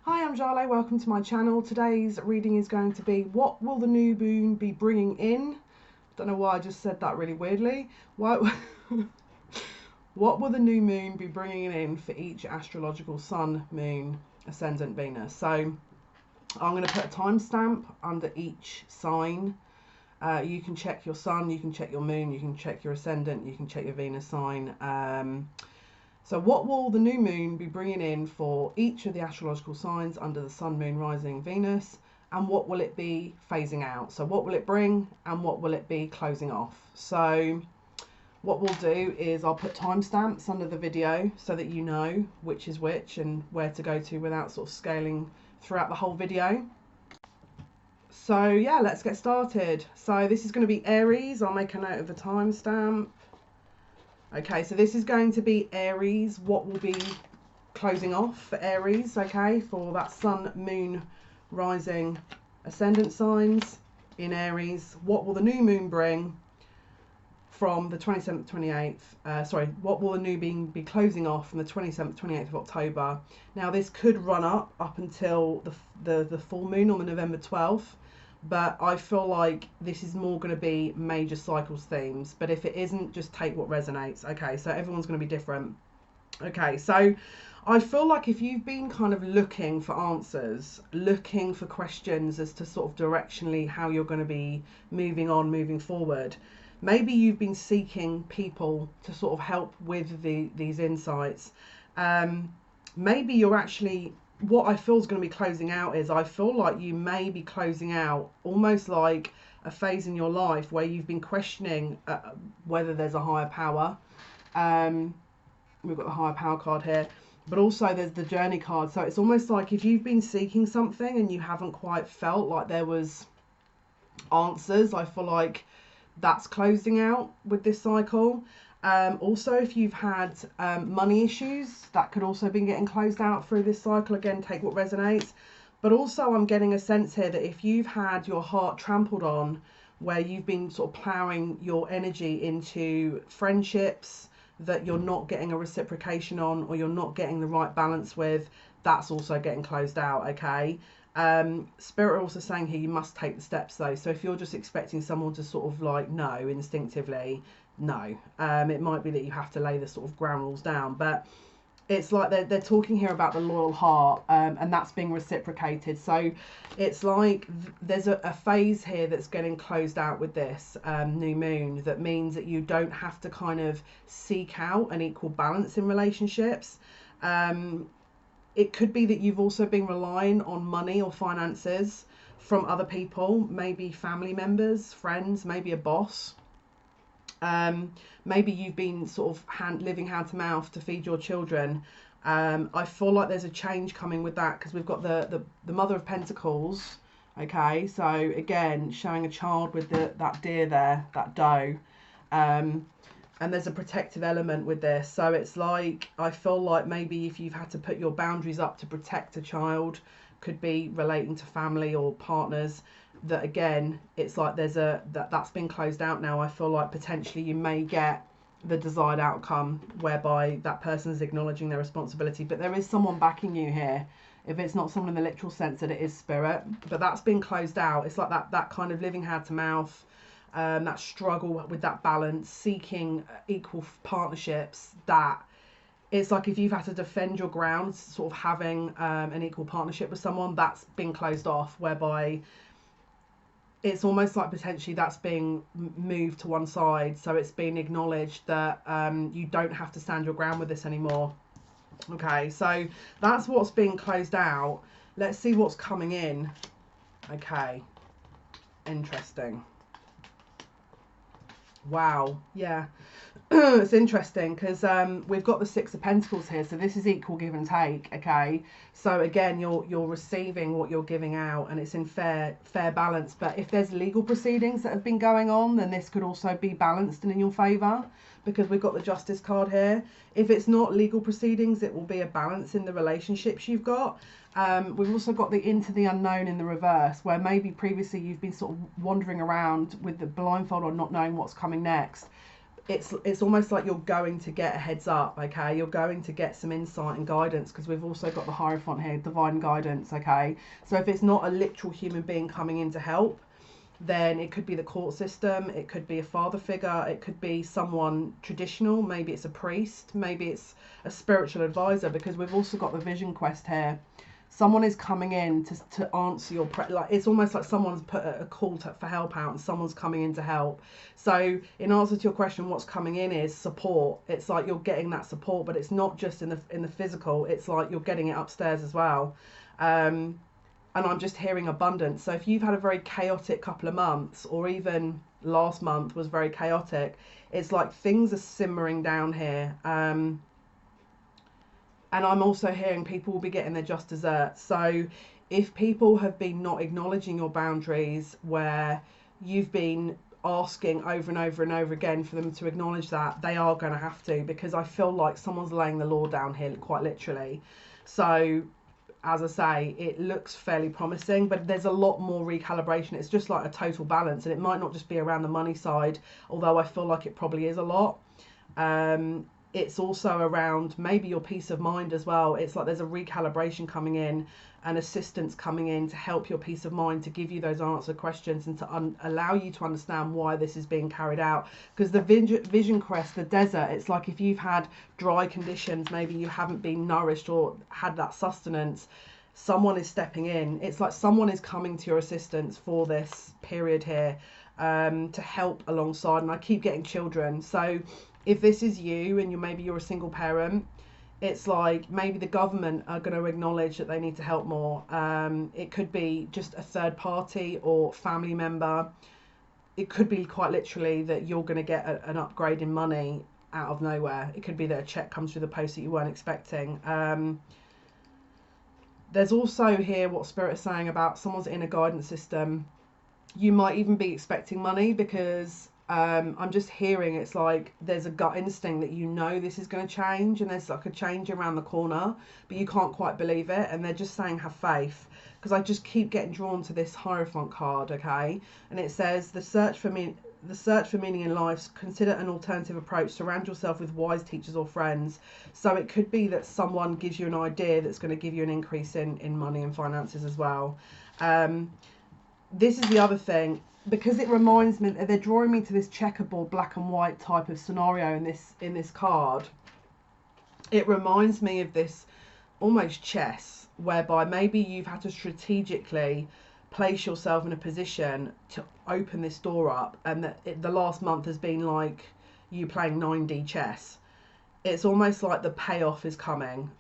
Hi, I'm Jale, welcome to my channel. Today's reading is going to be what will the new moon be bringing in? Don't know why I just said that really weirdly. What will the new moon be bringing in for each astrological sun, moon, ascendant, Venus? So I'm going to put a timestamp under each sign. You can check your sun, you can check your moon, you can check your ascendant, you can check your Venus sign. So what will the new moon be bringing in for each of the astrological signs under the sun, moon, rising, Venus? And what will it be phasing out? So what will it bring and what will it be closing off? So what we'll do is I'll put timestamps under the video so that you know which is which and where to go to without sort of scaling throughout the whole video. So yeah, let's get started. So this is going to be Aries. I'll make a note of the timestamp. Okay, so this is going to be Aries. What will be closing off for Aries, okay, for that sun, moon, rising, ascendant signs in Aries? What will the new moon bring from the 27th, 28th? What will the new moon be closing off from the 27th, 28th of October? Now, this could run up until the full moon on the November 12th. But I feel like this is more going to be major cycles themes. But if it isn't, just take what resonates. Okay, so everyone's going to be different. Okay, so I feel like if you've been kind of looking for answers, looking for questions as to sort of directionally how you're going to be moving on, moving forward, maybe you've been seeking people to sort of help with these insights. Maybe you're actually... What I feel is going to be closing out is I feel like you may be closing out almost like a phase in your life where you've been questioning whether there's a higher power. We've got the higher power card here, but also there's the journey card. So it's almost like if you've been seeking something and you haven't quite felt like there was answers, I feel like that's closing out with this cycle. Also, if you've had money issues, that could also be getting closed out through this cycle. Again, take what resonates. But also I'm getting a sense here that if you've had your heart trampled on, where you've been sort of ploughing your energy into friendships that you're not getting a reciprocation on, or you're not getting the right balance with, that's also getting closed out, okay? Spirit are also saying here you must take the steps though. So if you're just expecting someone to sort of like know instinctively, no, it might be that you have to lay the sort of ground rules down, but it's like they're talking here about the loyal heart, and that's being reciprocated. So it's like there's a phase here that's getting closed out with this new moon. That means that you don't have to kind of seek out an equal balance in relationships. It could be that you've also been relying on money or finances from other people, maybe family members, friends, maybe a boss. Maybe you've been sort of living hand to mouth to feed your children. I feel like there's a change coming with that, because we've got the Mother of Pentacles. Okay, so again, showing a child with that deer there, that doe. And there's a protective element with this. So it's like, I feel like maybe if you've had to put your boundaries up to protect a child, could be relating to family or partners, that again, it's like there's that's been closed out now. I feel like potentially you may get the desired outcome whereby that person's acknowledging their responsibility, but there is someone backing you here. If it's not someone in the literal sense, that it is spirit, but that's been closed out. It's like that kind of living hand to mouth, that struggle with that balance, seeking equal partnerships, that it's like if you've had to defend your ground, sort of having an equal partnership with someone, that's been closed off, whereby it's almost like potentially that's being moved to one side. So it's been acknowledged that you don't have to stand your ground with this anymore. Okay, so that's what's being closed out. Let's see what's coming in. Okay, interesting. Wow, yeah. It's interesting because we've got the Six of Pentacles here, so this is equal give and take. Okay, so again, you're receiving what you're giving out, and it's in fair balance. But if there's legal proceedings that have been going on, then this could also be balanced and in your favor, because we've got the Justice card here. If it's not legal proceedings, it will be a balance in the relationships you've got. We've also got the Into the Unknown in the reverse, where maybe previously you've been sort of wandering around with the blindfold on, not knowing what's coming next. it's almost like you're going to get a heads up, okay? You're going to get some insight and guidance, because we've also got the Hierophant here, divine guidance, okay? So if it's not a literal human being coming in to help, then it could be the court system, it could be a father figure, it could be someone traditional, maybe it's a priest, maybe it's a spiritual advisor, because we've also got the vision quest here. Someone is coming in to answer your like, it's almost like someone's put a call for help out, and someone's coming in to help. So in answer to your question, what's coming in is support. It's like you're getting that support, but it's not just in the physical, it's like you're getting it upstairs as well. And I'm just hearing abundance. So if you've had a very chaotic couple of months, or even last month was very chaotic, it's like things are simmering down here. And I'm also hearing people will be getting their just desserts. So if people have been not acknowledging your boundaries, where you've been asking over and over and over again for them to acknowledge that, they are going to have to, because I feel like someone's laying the law down here, quite literally. So as I say, it looks fairly promising, but there's a lot more recalibration. It's just like a total balance, and it might not just be around the money side, although I feel like it probably is a lot. It's also around maybe your peace of mind as well. It's like there's a recalibration coming in, and assistance coming in to help your peace of mind, to give you those answered questions, and to allow you to understand why this is being carried out. Because the vision quest, the desert, it's like if you've had dry conditions, maybe you haven't been nourished or had that sustenance, someone is stepping in. It's like someone is coming to your assistance for this period here, to help alongside. And I keep getting children. So if this is you, and maybe you're a single parent, it's like maybe the government are going to acknowledge that they need to help more. It could be just a third party or family member. It could be quite literally that you're going to get an upgrade in money out of nowhere. It could be that a check comes through the post that you weren't expecting. There's also here what Spirit is saying about someone's inner guidance system. You might even be expecting money, because I'm just hearing it's like there's a gut instinct that you know this is going to change, and there's like a change around the corner, but you can't quite believe it, and they're just saying have faith. Because I just keep getting drawn to this Hierophant card, okay, and it says the search for meaning in life, consider an alternative approach, surround yourself with wise teachers or friends. So it could be that someone gives you an idea that's going to give you an increase in money and finances as well. This is the other thing, because it reminds me that they're drawing me to this checkerboard black and white type of scenario in this card. It reminds me of this almost chess, whereby maybe you've had to strategically place yourself in a position to open this door up, and that the last month has been like you playing 9D chess. It's almost like the payoff is coming.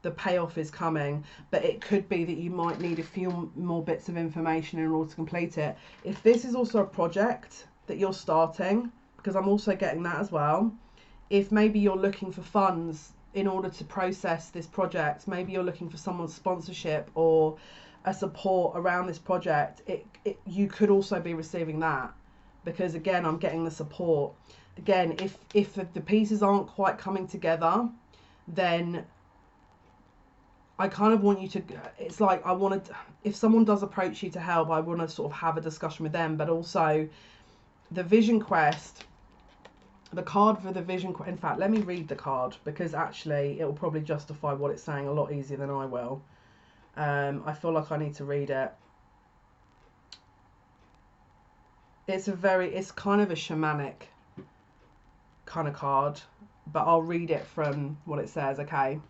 The payoff is coming, but it could be that you might need a few more bits of information in order to complete it. If this is also a project that you're starting, because I'm also getting that as well, if maybe you're looking for funds in order to process this project, maybe you're looking for someone's sponsorship or a support around this project, you could also be receiving that, because again I'm getting the support. Again, if the pieces aren't quite coming together, then I kind of want you to, it's like I want to, if someone does approach you to help, I want to sort of have a discussion with them. But also the vision quest, the card for the vision quest, in fact, let me read the card, because actually it will probably justify what it's saying a lot easier than I will. I feel like I need to read it. It's kind of a shamanic kind of card, but I'll read it from what it says, okay?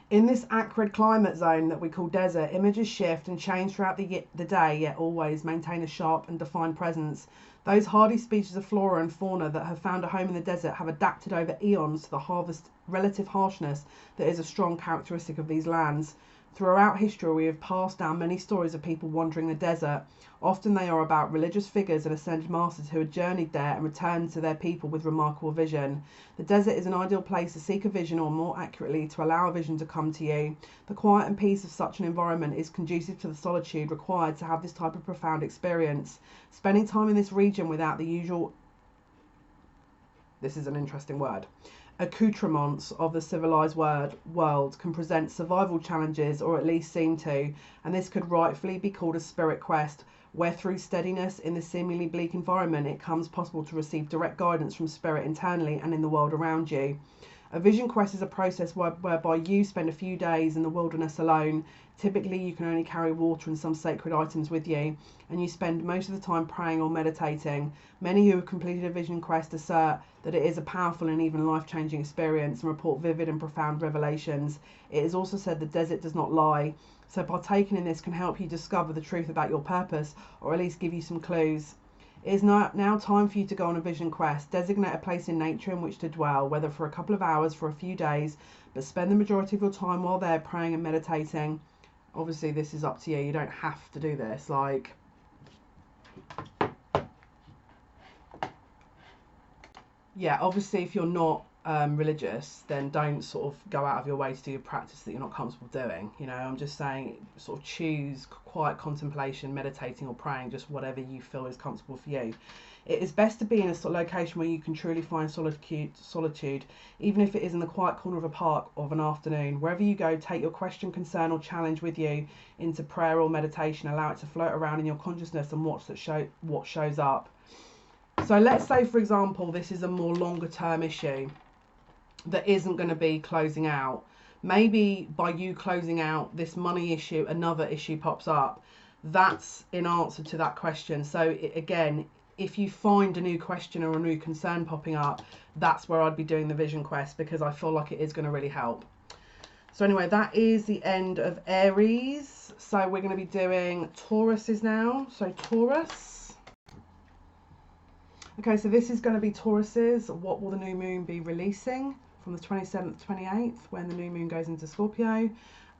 In this acrid climate zone that we call desert, images shift and change throughout the day, yet always maintain a sharp and defined presence. Those hardy species of flora and fauna that have found a home in the desert have adapted over eons to the relative harshness that is a strong characteristic of these lands. Throughout history, we have passed down many stories of people wandering the desert. Often they are about religious figures and ascended masters who had journeyed there and returned to their people with remarkable vision. The desert is an ideal place to seek a vision, or more accurately, to allow a vision to come to you. The quiet and peace of such an environment is conducive to the solitude required to have this type of profound experience. Spending time in this region without the usual, this is an interesting word, accoutrements of the civilized world can present survival challenges, or at least seem to, and this could rightfully be called a spirit quest. where through steadiness in the seemingly bleak environment, it comes possible to receive direct guidance from spirit internally and in the world around you. A vision quest is a process whereby you spend a few days in the wilderness alone. Typically, you can only carry water and some sacred items with you, and you spend most of the time praying or meditating. Many who have completed a vision quest assert that it is a powerful and even life-changing experience and report vivid and profound revelations. It is also said the desert does not lie, so partaking in this can help you discover the truth about your purpose, or at least give you some clues. It is now time for you to go on a vision quest. Designate a place in nature in which to dwell, whether for a couple of hours, for a few days, but spend the majority of your time while there praying and meditating. Obviously, this is up to you. You don't have to do this. Like, yeah, obviously, if you're not religious, then don't sort of go out of your way to do a practice that you're not comfortable doing. You know, I'm just saying, sort of choose quiet contemplation, meditating or praying, just whatever you feel is comfortable for you. It is best to be in a sort of location where you can truly find solitude, even if it is in the quiet corner of a park of an afternoon. Wherever you go, take your question, concern or challenge with you into prayer or meditation. Allow it to float around in your consciousness and watch what shows up. So let's say, for example, this is a more longer term issue that isn't going to be closing out. Maybe by you closing out this money issue, another issue pops up. That's in answer to that question. So again, if you find a new question or a new concern popping up, that's where I'd be doing the vision quest, because I feel like it is going to really help. So anyway, that is the end of Aries. So we're going to be doing Tauruses now. So Taurus. Okay, so this is going to be Tauruses. What will the new moon be releasing from the 27th to 28th, when the new moon goes into Scorpio?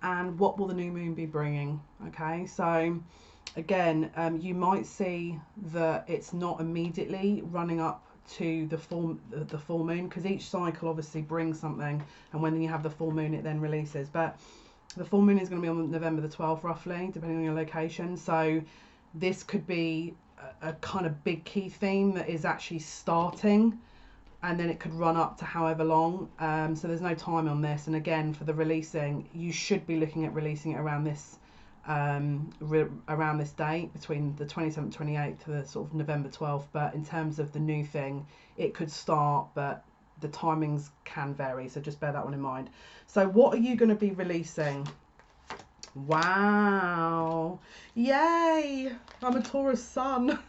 And what will the new moon be bringing? Okay, so again, you might see that it's not immediately running up to the full moon, because each cycle obviously brings something, and when you have the full moon, it then releases. But the full moon is going to be on November the 12th, roughly, depending on your location. So this could be a kind of big key theme that is actually starting, and then it could run up to however long. So there's no time on this. And again, for the releasing, you should be looking at releasing it around this date, between the 27th, 28th to the sort of November 12th. But in terms of the new thing, it could start, but the timings can vary, so just bear that one in mind. So what are you going to be releasing? Wow, yay, I'm a Taurus sun.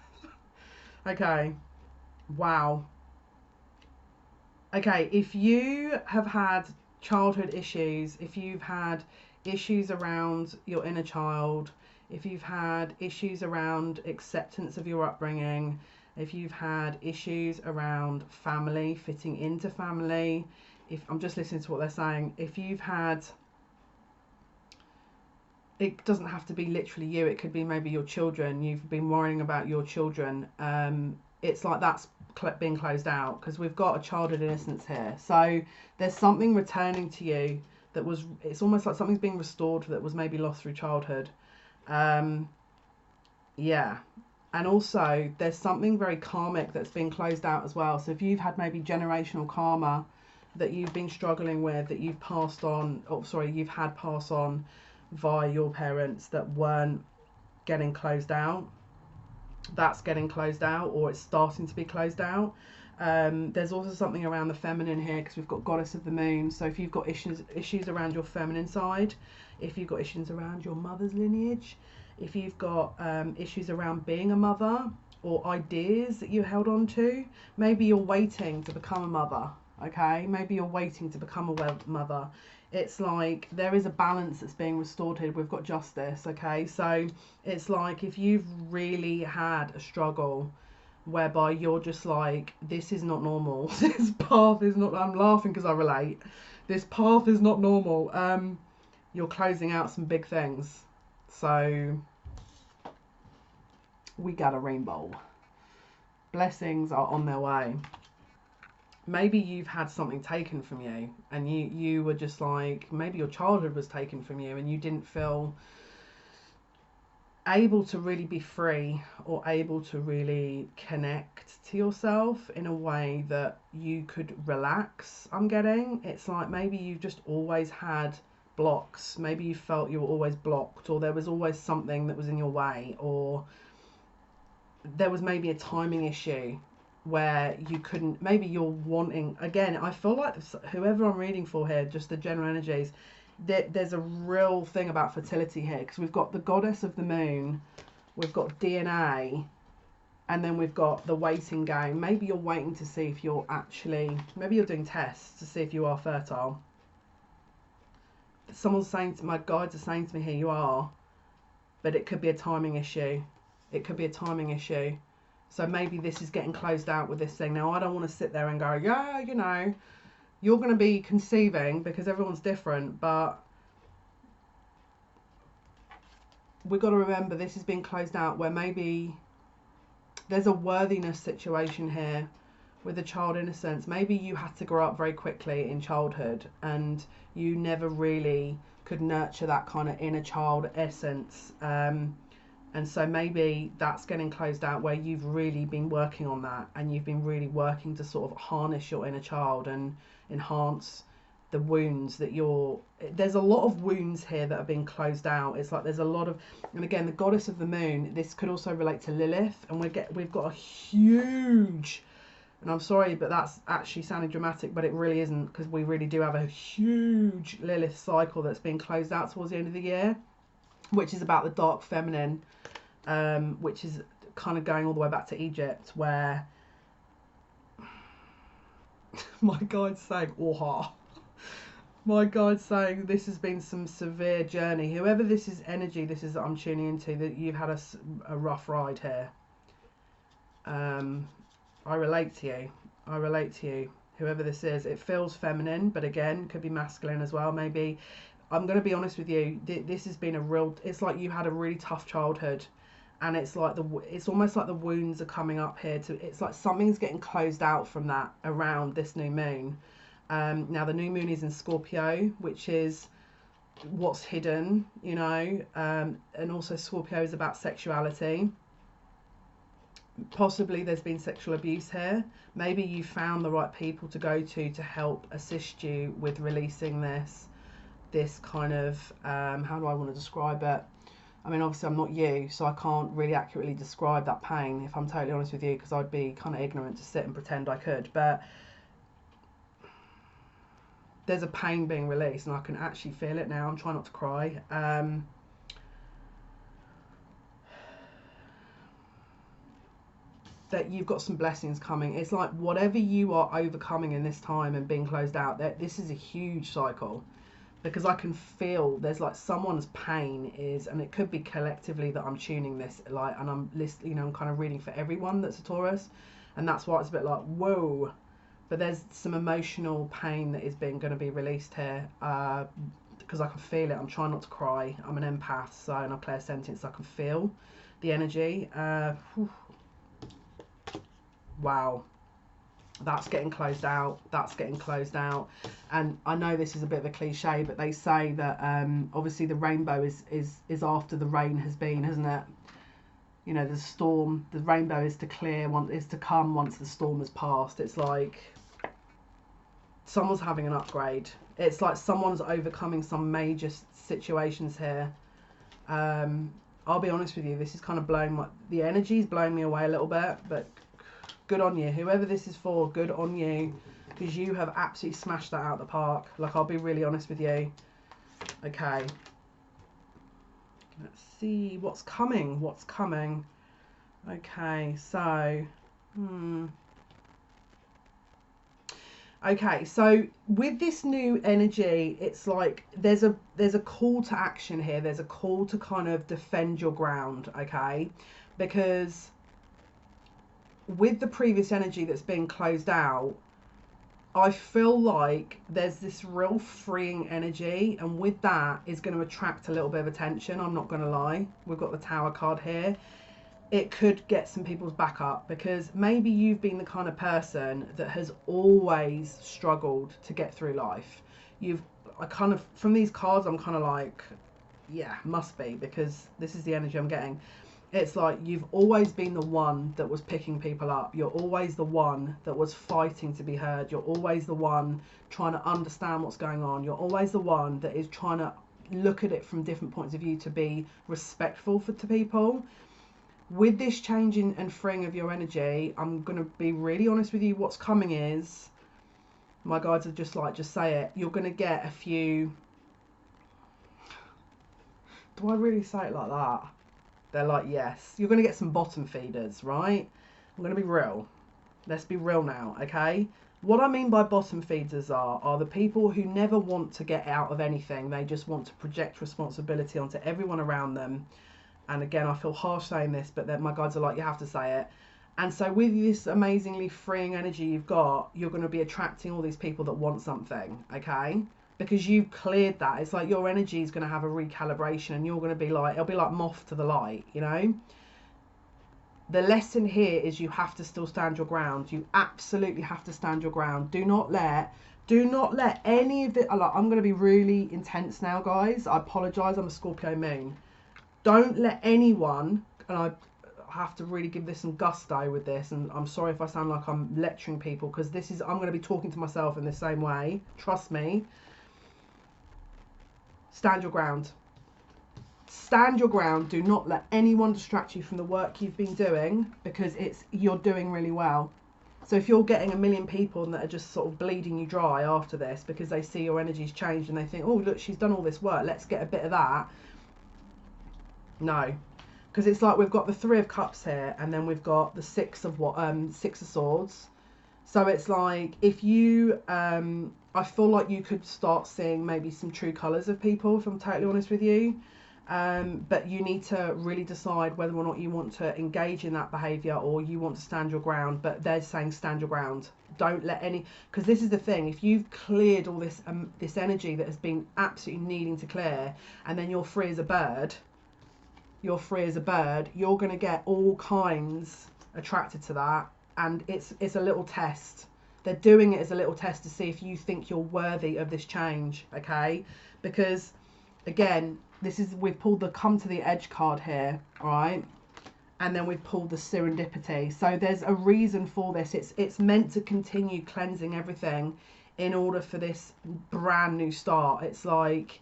Okay, wow. Okay, if you have had childhood issues, if you've had issues around your inner child, if you've had issues around acceptance of your upbringing, if you've had issues around family, fitting into family, if I'm just listening to what they're saying, if you've had, it doesn't have to be literally you, it could be maybe your children, you've been worrying about your children, it's like that's being closed out, because we've got a childhood innocence here. So there's something returning to you that was, it's almost like something's being restored that was maybe lost through childhood. Yeah, and also there's something very karmic that's being closed out as well. So if you've had maybe generational karma that you've been struggling with, that you've passed on, you've had passed on via your parents that weren't getting closed out, that's getting closed out, or it's starting to be closed out. There's also something around the feminine here, because we've got goddess of the moon. So if you've got issues around your feminine side, if you've got issues around your mother's lineage, if you've got issues around being a mother, or ideas that you held on to, maybe you're waiting to become a mother. Okay, maybe you're waiting to become a mother. It's like there is a balance that's being restored here. We've got justice. Okay, so it's like if you've really had a struggle whereby you're just like, this is not normal, this path is not, I'm laughing because I relate, this path is not normal, you're closing out some big things. So we got a rainbow, blessings are on their way. Maybe you've had something taken from you, and you were just like, maybe your childhood was taken from you and you didn't feel able to really be free, or able to really connect to yourself in a way that you could relax. I'm getting, it's like maybe you've just always had blocks, maybe you felt you were always blocked, or there was always something that was in your way, or there was maybe a timing issue where you couldn't, maybe you're wanting, again, I feel like whoever I'm reading for here, just the general energies, there's a real thing about fertility here, because we've got the goddess of the moon, we've got DNA, and then we've got the waiting game. Maybe you're waiting to see if you're actually, maybe you're doing tests to see if you are fertile. Someone's saying, my guides are saying to me here, you are, but it could be a timing issue. It could be a timing issue. So maybe this is getting closed out with this thing. Now, I don't want to sit there and go, yeah, you know, you're going to be conceiving, because everyone's different, but we've got to remember this is being closed out, where maybe there's a worthiness situation here with the child innocence. Maybe you had to grow up very quickly in childhood and you never really could nurture that kind of inner child essence. And so maybe that's getting closed out, where you've really been working on that, and you've been really working to sort of harness your inner child and enhance the wounds that there's a lot of wounds here that are being closed out. It's like there's a lot of, and again, the goddess of the moon, this could also relate to Lilith, and we've got a huge, and I'm sorry, but that's actually sounding dramatic, but it really isn't, because we really do have a huge Lilith cycle that's being closed out towards the end of the year, which is about the dark feminine, which is kind of going all the way back to Egypt, where my guide's saying, "Oha." My guide's saying this has been some severe journey. Whoever this is energy, this is that I'm tuning into, that you've had a rough ride here. I relate to you. I relate to you. Whoever this is, it feels feminine, but again, could be masculine as well. Maybe, I'm going to be honest with you, this has been a real, it's like you had a really tough childhood, and it's like it's almost like the wounds are coming up here it's like something's getting closed out from that around this new moon. Now the new moon is in Scorpio, which is what's hidden, you know, and also Scorpio is about sexuality. Possibly there's been sexual abuse here. Maybe you found the right people to go to help assist you with releasing this kind of, how do I want to describe it? I mean, obviously I'm not you, so I can't really accurately describe that pain, if I'm totally honest with you, because I'd be kind of ignorant to sit and pretend I could. But there's a pain being released, and I can actually feel it now. I'm trying not to cry. That you've got some blessings coming. It's like whatever you are overcoming in this time and being closed out, that this is a huge cycle, because I can feel there's like someone's pain is, and it could be collectively that I'm tuning this, like, and I'm listening, you know, I'm kind of reading for everyone that's a Taurus, and that's why it's a bit like, whoa. But there's some emotional pain that is going to be released here, because I can feel it. I'm trying not to cry. I'm an empath, so, and I'm clairsentient, so I can feel the energy. Wow, that's getting closed out. That's getting closed out. And I know this is a bit of a cliche, but they say that obviously the rainbow is after the rain has been, isn't it? You know, the storm, the rainbow is to come once the storm has passed. It's like someone's having an upgrade. It's like someone's overcoming some major situations here. I'll be honest with you, this is kind of the energy's blowing me away a little bit, but good on you. Whoever this is for, good on you, because you have absolutely smashed that out of the park. Like, I'll be really honest with you. Okay. Let's see what's coming. What's coming? Okay, so okay, so with this new energy, it's like there's a call to action here. There's a call to kind of defend your ground, okay? Because with the previous energy that's been closed out, I feel like there's this real freeing energy, and with that is going to attract a little bit of attention. I'm not going to lie. We've got the Tower card here. It could get some people's back up, because maybe you've been the kind of person that has always struggled to get through life. From these cards, I'm kind of like, yeah, must be, because this is the energy I'm getting. It's like you've always been the one that was picking people up. You're always the one that was fighting to be heard. You're always the one trying to understand what's going on. You're always the one that is trying to look at it from different points of view to be respectful to people. with this changing and freeing of your energy, I'm going to be really honest with you. What's coming is, my guides are just like, just say it. You're going to get a few, do I really say it like that? They're like, yes. You're going to get some bottom feeders, right? I'm going to be real. Let's be real now, okay? What I mean by bottom feeders are the people who never want to get out of anything. They just want to project responsibility onto everyone around them. And again, I feel harsh saying this, but then my guides are like, you have to say it. And so with this amazingly freeing energy you've got, you're going to be attracting all these people that want something, okay? Because you've cleared that. It's like your energy is going to have a recalibration, and you're going to be like, it'll be like moth to the light, you know? The lesson here is you have to still stand your ground. You absolutely have to stand your ground. Do not let any of it, I'm going to be really intense now, guys. I apologise, I'm a Scorpio moon. Don't let anyone, and I have to really give this some gusto with this, and I'm sorry if I sound like I'm lecturing people, because this is, I'm going to be talking to myself in the same way. Trust me. Stand your ground. Stand your ground. Do not let anyone distract you from the work you've been doing, because you're doing really well. So if you're getting a million people that are just sort of bleeding you dry after this because they see your energy's changed and they think, oh look, she's done all this work, let's get a bit of that. No, because it's like we've got the Three of Cups here, and then we've got the Six of Swords. So it's like, if you I feel like you could start seeing maybe some true colours of people, if I'm totally honest with you. But you need to really decide whether or not you want to engage in that behaviour or you want to stand your ground. But they're saying stand your ground. Don't let any, because this is the thing, if you've cleared all this this energy that has been absolutely needing to clear, and then you're free as a bird, you're going to get all kinds attracted to that. And it's a little test. They're doing it as a little test to see if you think you're worthy of this change, okay? Because again, we've pulled the come to the edge card here, all right? And then we've pulled the serendipity. So there's a reason for this. It's meant to continue cleansing everything in order for this brand new start. It's like,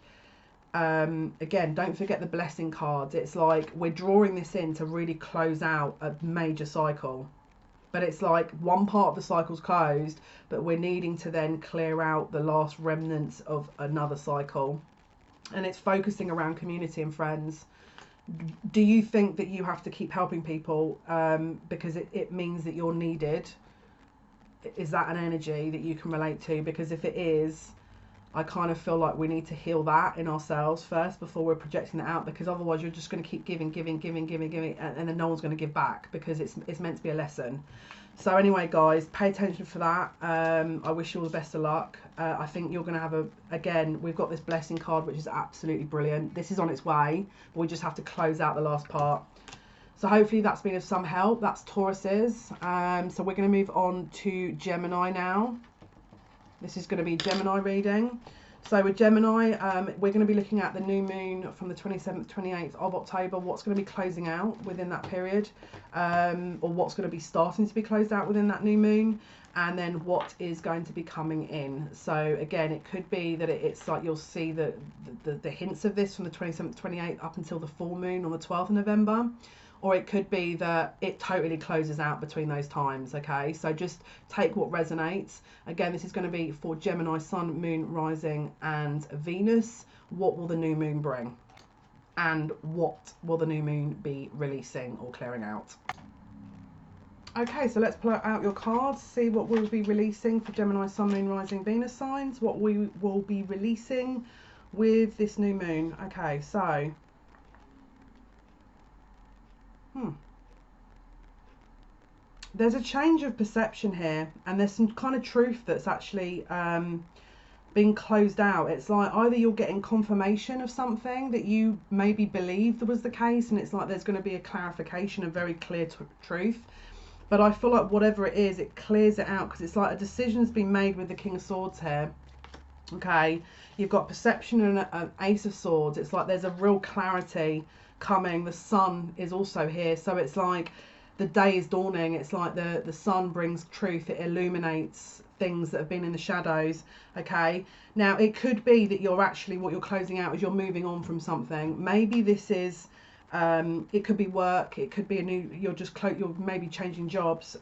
again, don't forget the blessing cards. It's like we're drawing this in to really close out a major cycle. But it's like one part of the cycle's closed, but we're needing to then clear out the last remnants of another cycle. And it's focusing around community and friends. Do you think that you have to keep helping people because it means that you're needed? Is that an energy that you can relate to? Because if it is, I kind of feel like we need to heal that in ourselves first before we're projecting it out, because otherwise you're just going to keep giving, and then no one's going to give back, because it's meant to be a lesson. So anyway, guys, pay attention for that. I wish you all the best of luck. I think you're going to have again, we've got this blessing card, which is absolutely brilliant. This is on its way. We just have to close out the last part. So hopefully that's been of some help. That's Taurus's. So we're going to move on to Gemini now. This is going to be Gemini reading. So with Gemini, we're going to be looking at the new moon from the 27th, 28th of October, what's going to be closing out within that period, or what's going to be starting to be closed out within that new moon, and then what is going to be coming in. So again, it could be that it's like you'll see the hints of this from the 27th, 28th up until the full moon on the 12th of November. Or it could be that it totally closes out between those times, okay? So just take what resonates. Again, this is going to be for Gemini, Sun, Moon, Rising, and Venus. What will the new moon bring? And what will the new moon be releasing or clearing out? Okay, so let's pull out your cards, see what we'll be releasing for Gemini, Sun, Moon, Rising, Venus signs. What we will be releasing with this new moon. Okay, so... There's a change of perception here, and there's some kind of truth that's actually being closed out. It's like either you're getting confirmation of something that you maybe believed was the case, and it's like there's going to be a clarification of very clear truth. But I feel like whatever it is, it clears it out, because it's like a decision's been made with the King of Swords here. Okay, you've got perception and an Ace of Swords. It's like there's a real clarity coming. The sun is also here, so it's like the day is dawning. It's like the sun brings truth. It illuminates things that have been in the shadows. Okay, now it could be that you're actually, what you're closing out is you're moving on from something. Maybe this is It could be work, it could be you're maybe changing jobs.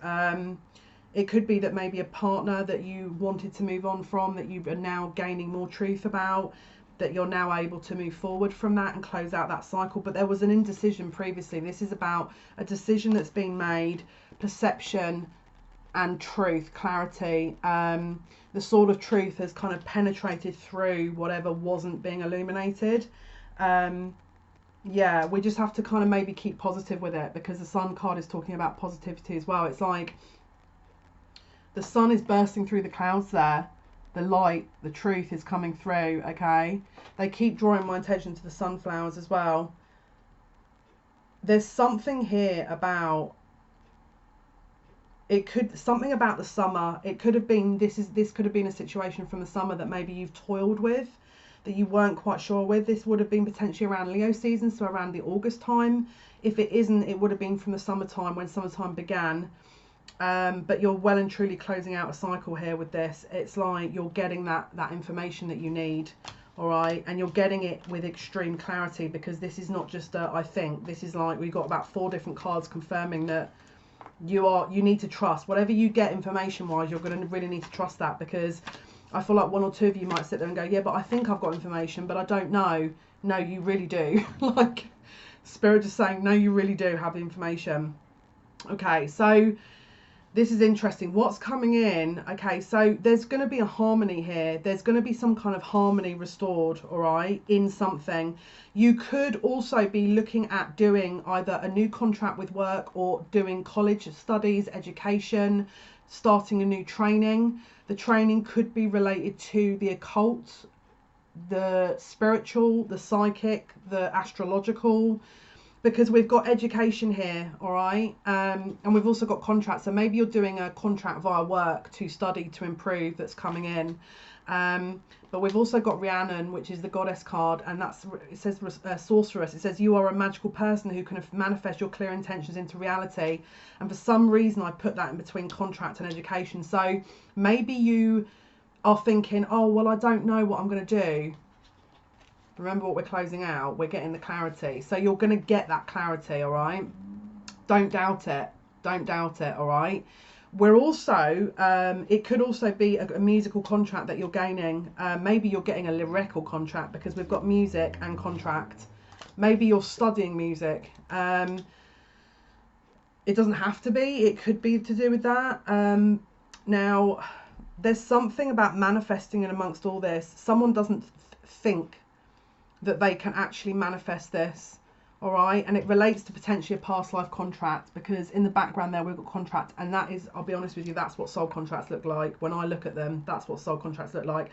It could be that maybe a partner that you wanted to move on from, that you are now gaining more truth about, that you're now able to move forward from that and close out that cycle. But there was an indecision previously. This is about a decision that's been made, perception and truth, clarity. The sword of truth has kind of penetrated through whatever wasn't being illuminated. Yeah, we just have to kind of maybe keep positive with it, because the Sun card is talking about positivity as well. It's like the sun is bursting through the clouds there. The light, the truth is coming through, okay? They keep drawing my attention to the sunflowers as well. There's something here about, something about the summer. It could have been, this could have been a situation from the summer that maybe you've toiled with, that you weren't quite sure with. This would have been potentially around Leo season, so around the August time. If it isn't, it would have been from the summertime, when summertime began. But you're well and truly closing out a cycle here with this. It's like you're getting that information that you need, all right? And you're getting it with extreme clarity, because this is not just I think. This is like, we've got about 4 different cards confirming that you need to trust. Whatever you get information-wise, you're going to really need to trust that, because I feel like 1 or 2 of you might sit there and go, yeah, but I think I've got information, but I don't know. No, you really do. Like, Spirit is saying, no, you really do have the information. Okay, so this is interesting. What's coming in? Okay, so there's going to be a harmony here. There's going to be some kind of harmony restored, all right, in something. You could also be looking at doing either a new contract with work, or doing college studies, education, starting a new training. The training could be related to the occult, the spiritual, the psychic, the astrological, because we've got education here, all right, and we've also got contracts. So maybe you're doing a contract via work to study, to improve, that's coming in. But we've also got Rhiannon, which is the goddess card, and it says sorceress. It says you are a magical person who can manifest your clear intentions into reality. And for some reason, I put that in between contract and education. So maybe you are thinking, oh, well, I don't know what I'm going to do. Remember what we're closing out. We're getting the clarity. So you're going to get that clarity, all right? Don't doubt it. Don't doubt it, all right? We're also, it could also be a musical contract that you're gaining. Maybe you're getting a lyrical contract, because we've got music and contract. Maybe you're studying music. It doesn't have to be. It could be to do with that. Now, there's something about manifesting, and amongst all this, someone doesn't think that they can actually manifest this, all right? And it relates to potentially a past life contract, because in the background there we've got contract, and that is, I'll be honest with you, that's what soul contracts look like. When I look at them, that's what soul contracts look like.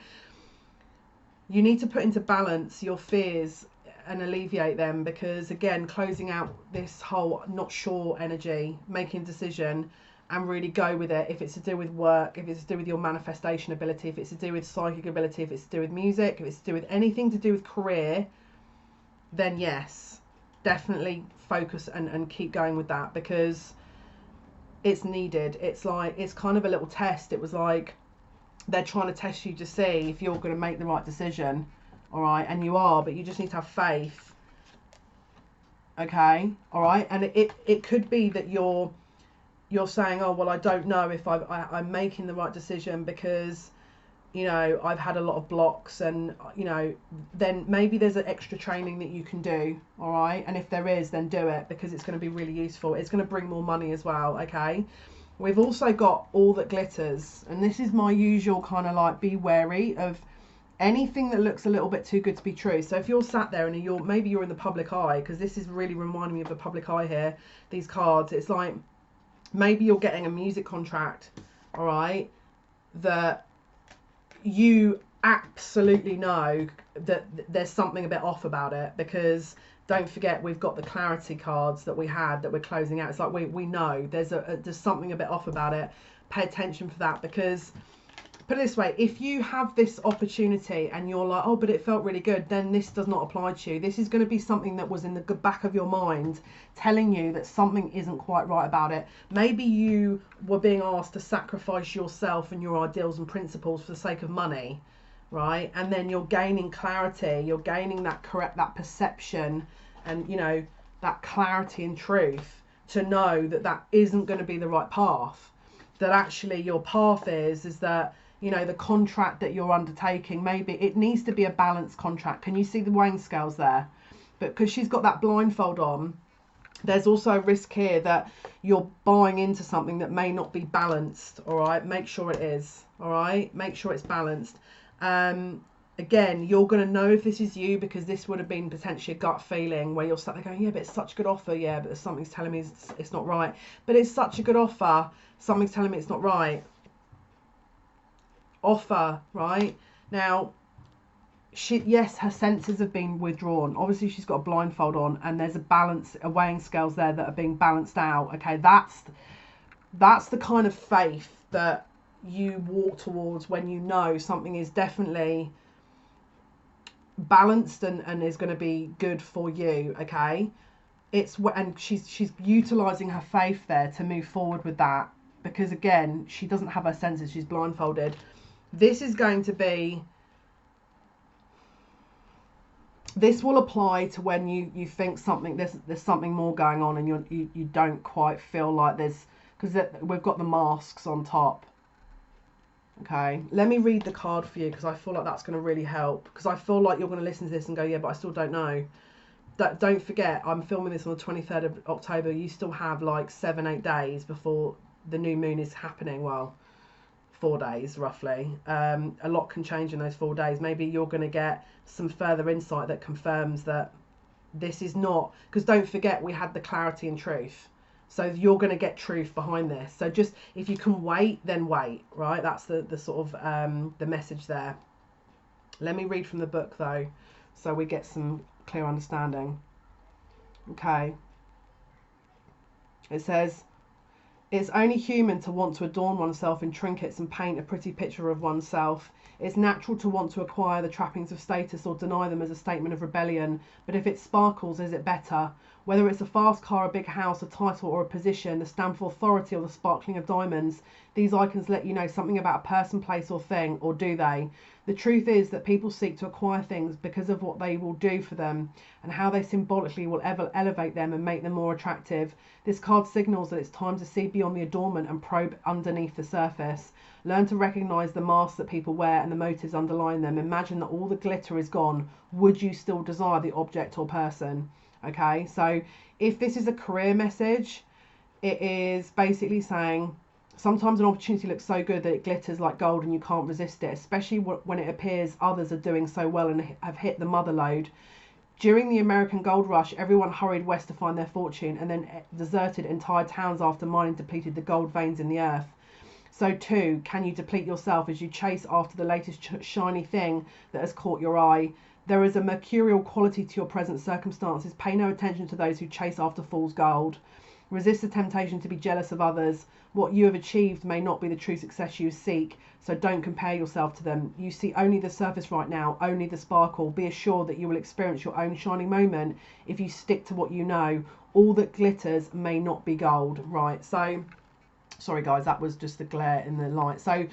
You need to put into balance your fears and alleviate them, because again, closing out this whole not sure energy, making a decision and really go with it. If it's to do with work, if it's to do with your manifestation ability, if it's to do with psychic ability, if it's to do with music, if it's to do with anything to do with career, then yes, definitely focus and keep going with that, because it's needed. It's like, it's kind of a little test. It was like they're trying to test you to see if you're going to make the right decision, all right? And you are, but you just need to have faith, okay? All right? And it could be that you're saying, oh, well, I don't know if I'm making the right decision, because, you know, I've had a lot of blocks, and, you know, then maybe there's an extra training that you can do, all right? And if there is, then do it, because it's going to be really useful. It's going to bring more money as well, okay? We've also got all that glitters, and this is my usual kind of like, be wary of anything that looks a little bit too good to be true. So if you're sat there and maybe you're in the public eye, because this is really reminding me of the public eye here, these cards, it's like, maybe you're getting a music contract, all right, that you absolutely know that there's something a bit off about it, because don't forget, we've got the clarity cards that we had that we're closing out. It's like we know there's something a bit off about it. Pay attention for that, because put it this way, if you have this opportunity and you're like, oh, but it felt really good, then this does not apply to you. This is going to be something that was in the back of your mind telling you that something isn't quite right about it. Maybe you were being asked to sacrifice yourself and your ideals and principles for the sake of money, right? And then you're gaining clarity, you're gaining that perception, and, you know, that clarity and truth to know that that isn't going to be the right path. That actually your path is that, you know, the contract that you're undertaking, maybe it needs to be a balanced contract. Can you see the weighing scales there? But because she's got that blindfold on, there's also a risk here that you're buying into something that may not be balanced. All right, make sure it is. All right, make sure it's balanced. Again, you're going to know if this is you, because this would have been potentially a gut feeling where you're sat there going, yeah, but it's such a good offer. Yeah, but something's telling me it's not right. But it's such a good offer. Something's telling me it's not right. Offer, right? Now, yes, her senses have been withdrawn. Obviously, she's got a blindfold on, and there's a weighing scales there that are being balanced out. Okay, that's the kind of faith that you walk towards when you know something is definitely balanced and is going to be good for you. Okay, and she's utilizing her faith there to move forward with that, because again, she doesn't have her senses, she's blindfolded. This is going to be, this will apply to when you think something, there's something more going on, and you don't quite feel like there's, because we've got the masks on top. Okay, let me read the card for you, because I feel like that's going to really help, because I feel like you're going to listen to this and go, yeah, but I still don't know. Don't forget, I'm filming this on the 23rd of October. You still have like 7-8 days before the new moon is happening. Well, 4 days roughly. A lot can change in those 4 days. Maybe you're going to get some further insight that confirms that this is not, because don't forget, we had the clarity and truth. So you're going to get truth behind this. So just, if you can wait, then wait, right? That's the sort of the message there. Let me read from the book though, so we get some clear understanding. Okay. It says, it's only human to want to adorn oneself in trinkets and paint a pretty picture of oneself. It's natural to want to acquire the trappings of status or deny them as a statement of rebellion. But if it sparkles, is it better? Whether it's a fast car, a big house, a title or a position, the stamp of authority or the sparkling of diamonds, these icons let you know something about a person, place or thing, or do they? The truth is that people seek to acquire things because of what they will do for them and how they symbolically will elevate them and make them more attractive. This card signals that it's time to see beyond the adornment and probe underneath the surface. Learn to recognise the masks that people wear and the motives underlying them. Imagine that all the glitter is gone. Would you still desire the object or person? Okay, so if this is a career message, it is basically saying sometimes an opportunity looks so good that it glitters like gold and you can't resist it, especially when it appears others are doing so well and have hit the mother lode. During the American gold rush, everyone hurried west to find their fortune and then deserted entire towns after mining depleted the gold veins in the earth. So too, can you deplete yourself as you chase after the latest shiny thing that has caught your eye? There is a mercurial quality to your present circumstances. Pay no attention to those who chase after fool's gold. Resist the temptation to be jealous of others. What you have achieved may not be the true success you seek, so don't compare yourself to them. You see only the surface right now, only the sparkle. Be assured that you will experience your own shining moment if you stick to what you know. All that glitters may not be gold. Right, so, sorry guys, that was just the glare in the light. So,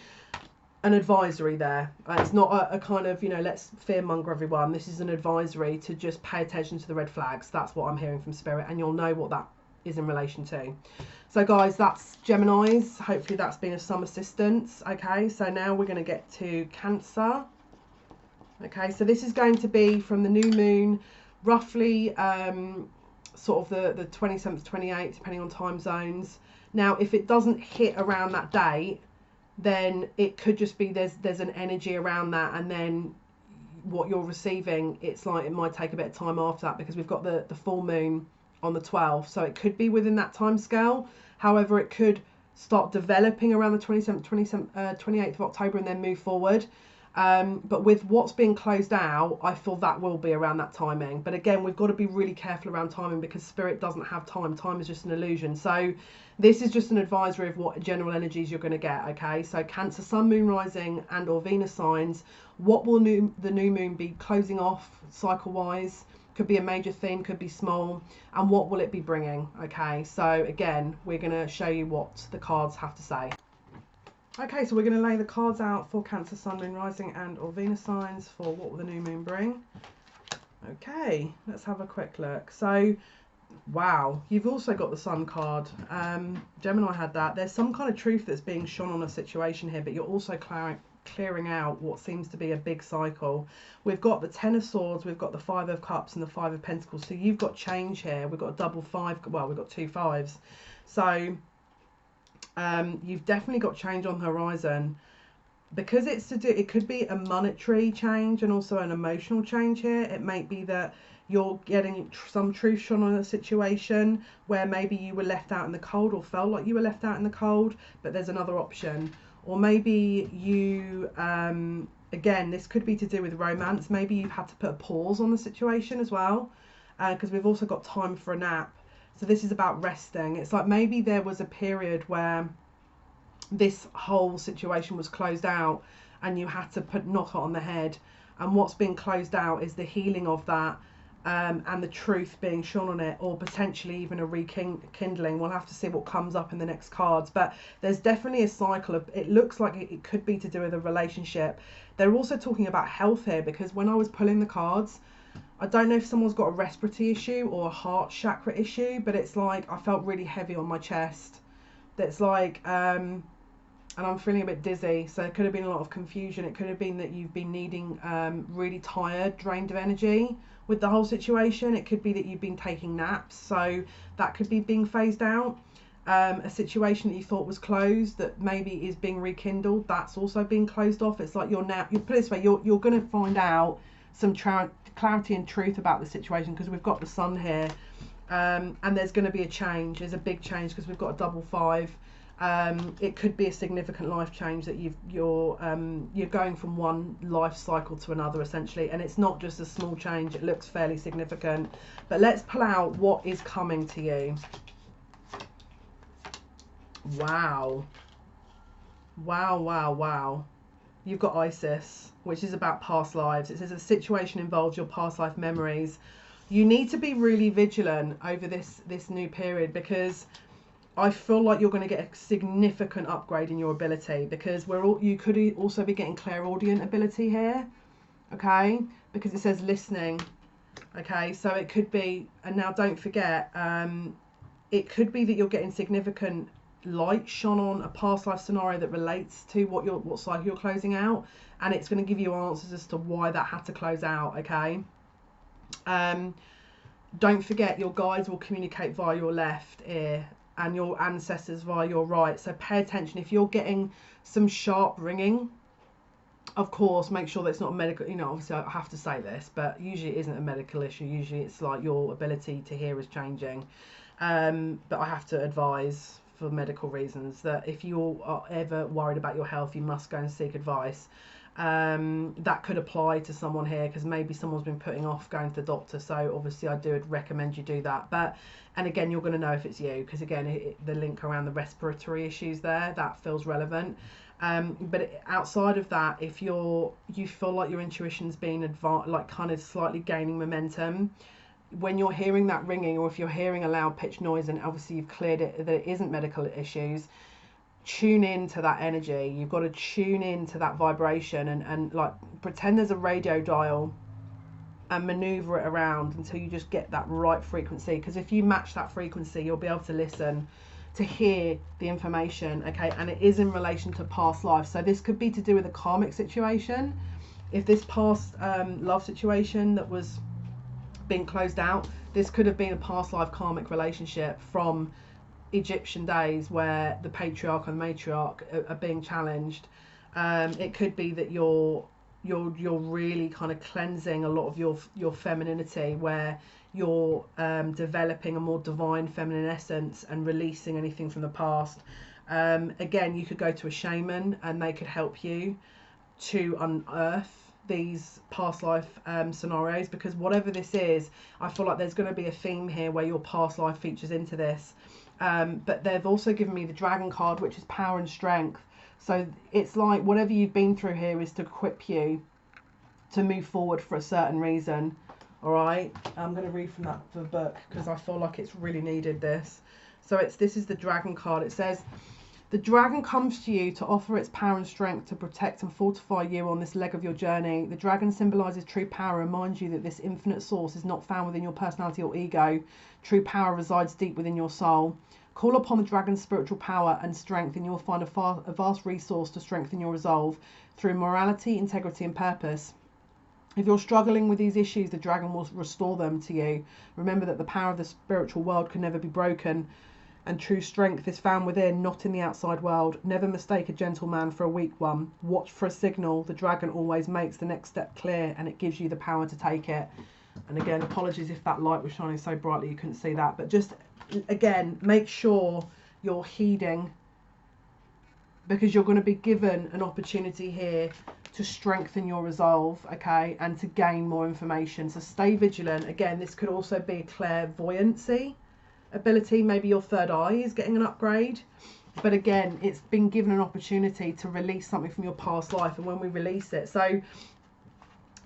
an advisory there. It's not a kind of, you know, let's fearmonger everyone. This is an advisory to just pay attention to the red flags. That's what I'm hearing from Spirit, and you'll know what that is in relation to. So guys, that's Geminis. Hopefully that's been of some assistance. Okay, so now we're going to get to Cancer. Okay, so this is going to be from the new moon, roughly sort of the 27th, 28th, depending on time zones. Now, if it doesn't hit around that date, then it could just be there's an energy around that, and then what you're receiving, it's like it might take a bit of time after that, because we've got the full moon on the 12th, so it could be within that time scale. However, it could start developing around the 28th of October and then move forward. But with what's being closed out, I feel that will be around that timing. But again, we've got to be really careful around timing, because Spirit doesn't have time. Time is just an illusion. So this is just an advisory of what general energies you're going to get. Okay, so Cancer, Sun, Moon, Rising and or Venus signs. What will the new moon be closing off cycle wise? Could be a major theme, could be small, and what will it be bringing? Okay, so again, we're going to show you what the cards have to say. Okay, so we're going to lay the cards out for Cancer, Sun, Moon, Rising and or Venus signs for what will the new moon bring. Okay, let's have a quick look. So Wow, you've also got the Sun card. Gemini had that. There's some kind of truth that's being shone on a situation here, but you're also clearing out what seems to be a big cycle. We've got the Ten of Swords, we've got the Five of Cups and the Five of Pentacles. So you've got change here. We've got a double five. Well, we've got two fives. So you've definitely got change on the horizon. Because it's to do, it could be a monetary change and also an emotional change here. It might be that you're getting some truth shone on a situation where maybe you were left out in the cold or felt like you were left out in the cold, but there's another option. Or maybe you, again, this could be to do with romance. Maybe you've had to put a pause on the situation as well, because we've also got time for a nap. So this is about resting. It's like maybe there was a period where this whole situation was closed out and you had to knock it on the head, and what's been closed out is the healing of that, and the truth being shone on it, or potentially even a rekindling. We'll have to see what comes up in the next cards, but there's definitely a cycle of, it looks like it could be to do with a relationship. They're also talking about health here, because when I was pulling the cards, I don't know if someone's got a respiratory issue or a heart chakra issue, but it's like I felt really heavy on my chest. That's like and I'm feeling a bit dizzy, so it could have been a lot of confusion. It could have been that you've been needing, really tired, drained of energy with the whole situation. It could be that you've been taking naps, so that could be being phased out. A situation that you thought was closed that maybe is being rekindled, that's also being closed off. It's like you're now, you put it this way, you're going to find out some clarity and truth about the situation, because we've got the Sun here, and there's going to be a change. There's a big change because we've got a double five. It could be a significant life change that you're going from one life cycle to another essentially, and it's not just a small change. It looks fairly significant. But let's pull out what is coming to you. Wow, wow, wow, wow. You've got Isis, which is about past lives. It says the situation involves your past life memories. You need to be really vigilant over this new period, because I feel like you're going to get a significant upgrade in your ability, because you could also be getting clairaudient ability here, okay? Because it says listening, okay? So it could be, and now don't forget, it could be that you're getting significant light shone on a past life scenario that relates to what cycle you're closing out, and it's going to give you answers as to why that had to close out, okay? Don't forget, your guides will communicate via your left ear and your ancestors via your right, so pay attention. If you're getting some sharp ringing, of course make sure that it's not a medical, obviously I have to say this, but usually it isn't a medical issue. Usually it's like your ability to hear is changing, but I have to advise for medical reasons that if you are ever worried about your health, you must go and seek advice. That could apply to someone here, because maybe someone's been putting off going to the doctor, so obviously I do recommend you do that. And again, you're going to know if it's you, because again, the link around the respiratory issues there, that feels relevant. But outside of that, if you feel like your intuition's been like kind of slightly gaining momentum, when you're hearing that ringing, or if you're hearing a loud pitch noise and obviously you've cleared it, that it isn't medical issues, tune into that energy. You've got to tune into that vibration and like pretend there's a radio dial and maneuver it around until you just get that right frequency, because if you match that frequency, you'll be able to listen to hear the information, okay? And it is in relation to past life, so this could be to do with a karmic situation. If this past love situation that was being closed out, this could have been a past life karmic relationship from Egyptian days where the patriarch and the matriarch are being challenged. It could be that you're really kind of cleansing a lot of your femininity, where you're developing a more divine feminine essence and releasing anything from the past. Again, you could go to a shaman and they could help you to unearth these past life scenarios, because whatever this is, I feel like there's going to be a theme here where your past life features into this. But they've also given me the Dragon card, which is power and strength. So it's like whatever you've been through here is to equip you to move forward for a certain reason. All right, I'm going to read from the book because I feel like it's really needed this. So this is the Dragon card. It says, The dragon comes to you to offer its power and strength to protect and fortify you on this leg of your journey. The dragon symbolises true power and reminds you that this infinite source is not found within your personality or ego. True power resides deep within your soul. Call upon the dragon's spiritual power and strength, and you'll find a vast resource to strengthen your resolve through morality, integrity, and purpose. If you're struggling with these issues, the dragon will restore them to you. Remember that the power of the spiritual world can never be broken, and true strength is found within, not in the outside world. Never mistake a gentleman for a weak one. Watch for a signal. The dragon always makes the next step clear, and it gives you the power to take it. And again, apologies if that light was shining so brightly you couldn't see that. But just, again, make sure you're heeding, because you're going to be given an opportunity here to strengthen your resolve, okay, and to gain more information. So stay vigilant. Again, this could also be clairvoyancy ability. Maybe your third eye is getting an upgrade, but again, it's been given an opportunity to release something from your past life, and when we release it, so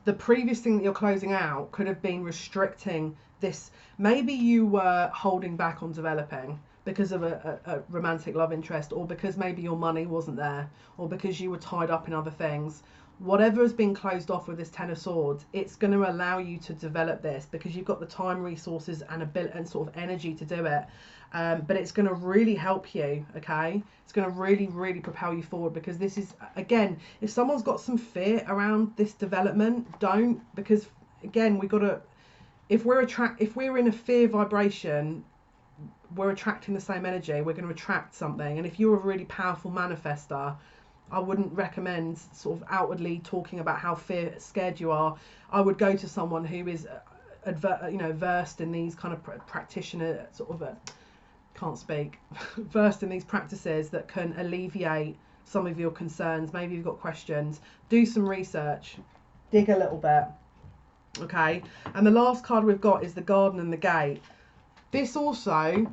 the previous thing that you're closing out could have been restricting this. Maybe you were holding back on developing because of a romantic love interest, or because maybe your money wasn't there, or because you were tied up in other things. Whatever has been closed off with this Ten of Swords, it's going to allow you to develop this, because you've got the time, resources, and ability and sort of energy to do it. But it's going to really help you, okay? It's going to really propel you forward, because this is, again, if someone's got some fear around this development, don't, because again, we got to, if we're in a fear vibration, we're attracting the same energy. We're going to attract something. And if you're a really powerful manifester, I wouldn't recommend sort of outwardly talking about how scared you are. I would go to someone who is, versed in these kind of practitioner sort of versed in these practices that can alleviate some of your concerns. Maybe you've got questions. Do some research. Dig a little bit. Okay. And the last card we've got is the Garden and the Gate. This also,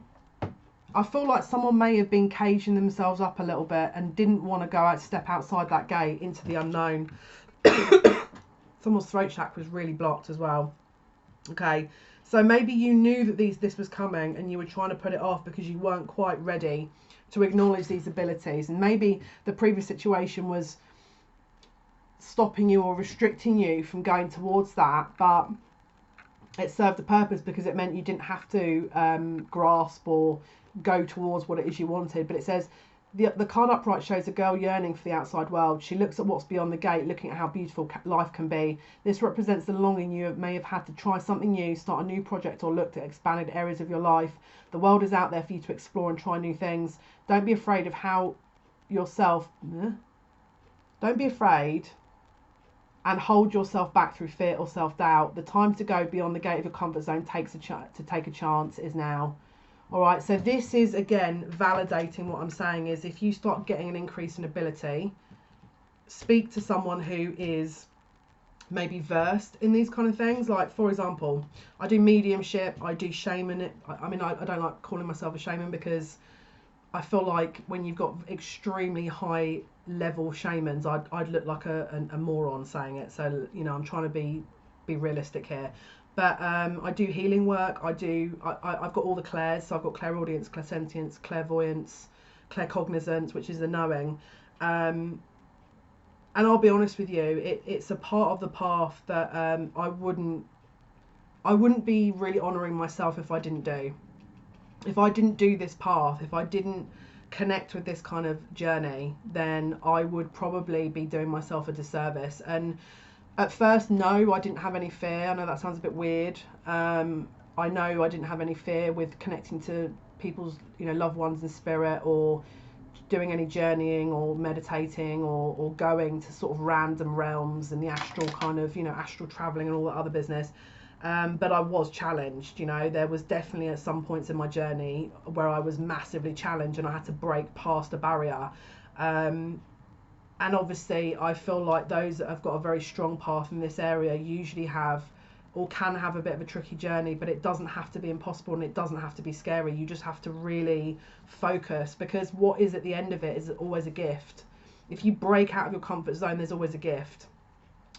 I feel like someone may have been caging themselves up a little bit and didn't want to step outside that gate into the unknown. Someone's throat chakra was really blocked as well. Okay, so maybe you knew that this was coming, and you were trying to put it off because you weren't quite ready to acknowledge these abilities. And maybe the previous situation was stopping you or restricting you from going towards that, but it served a purpose, because it meant you didn't have to grasp or go towards what it is you wanted. But it says the card upright shows a girl yearning for the outside world. She looks at what's beyond the gate, looking at how beautiful life can be. This represents the longing you may have had to try something new, start a new project, or look at expanded areas of your life. The world is out there for you to explore and try new things. Don't be afraid of don't be afraid and hold yourself back through fear or self-doubt. The time to go beyond the gate of your comfort zone to take a chance is now. All right, so this is, again, validating what I'm saying is, if you start getting an increase in ability, speak to someone who is maybe versed in these kind of things. Like, for example, I do mediumship, I do shaman. I don't like calling myself a shaman, because I feel like when you've got extremely high level shamans, I'd look like a moron saying it. So, I'm trying to be realistic here. But I do healing work. I've got all the clairs. So I've got clairaudience, clairsentience, clairvoyance, claircognizance, which is the knowing. And I'll be honest with you, it's a part of the path that I wouldn't be really honouring myself if I didn't do. If I didn't do this path, if I didn't connect with this kind of journey, then I would probably be doing myself a disservice. And at first, no, I didn't have any fear. I know that sounds a bit weird. I know I didn't have any fear with connecting to people's, loved ones in spirit, or doing any journeying or meditating, or going to sort of random realms and the astral kind of, astral traveling and all that other business. But I was challenged. There was definitely at some points in my journey where I was massively challenged, and I had to break past a barrier. And obviously, I feel like those that have got a very strong path in this area usually have, or can have, a bit of a tricky journey, but it doesn't have to be impossible, and it doesn't have to be scary. You just have to really focus, because what is at the end of it is always a gift. If you break out of your comfort zone, there's always a gift.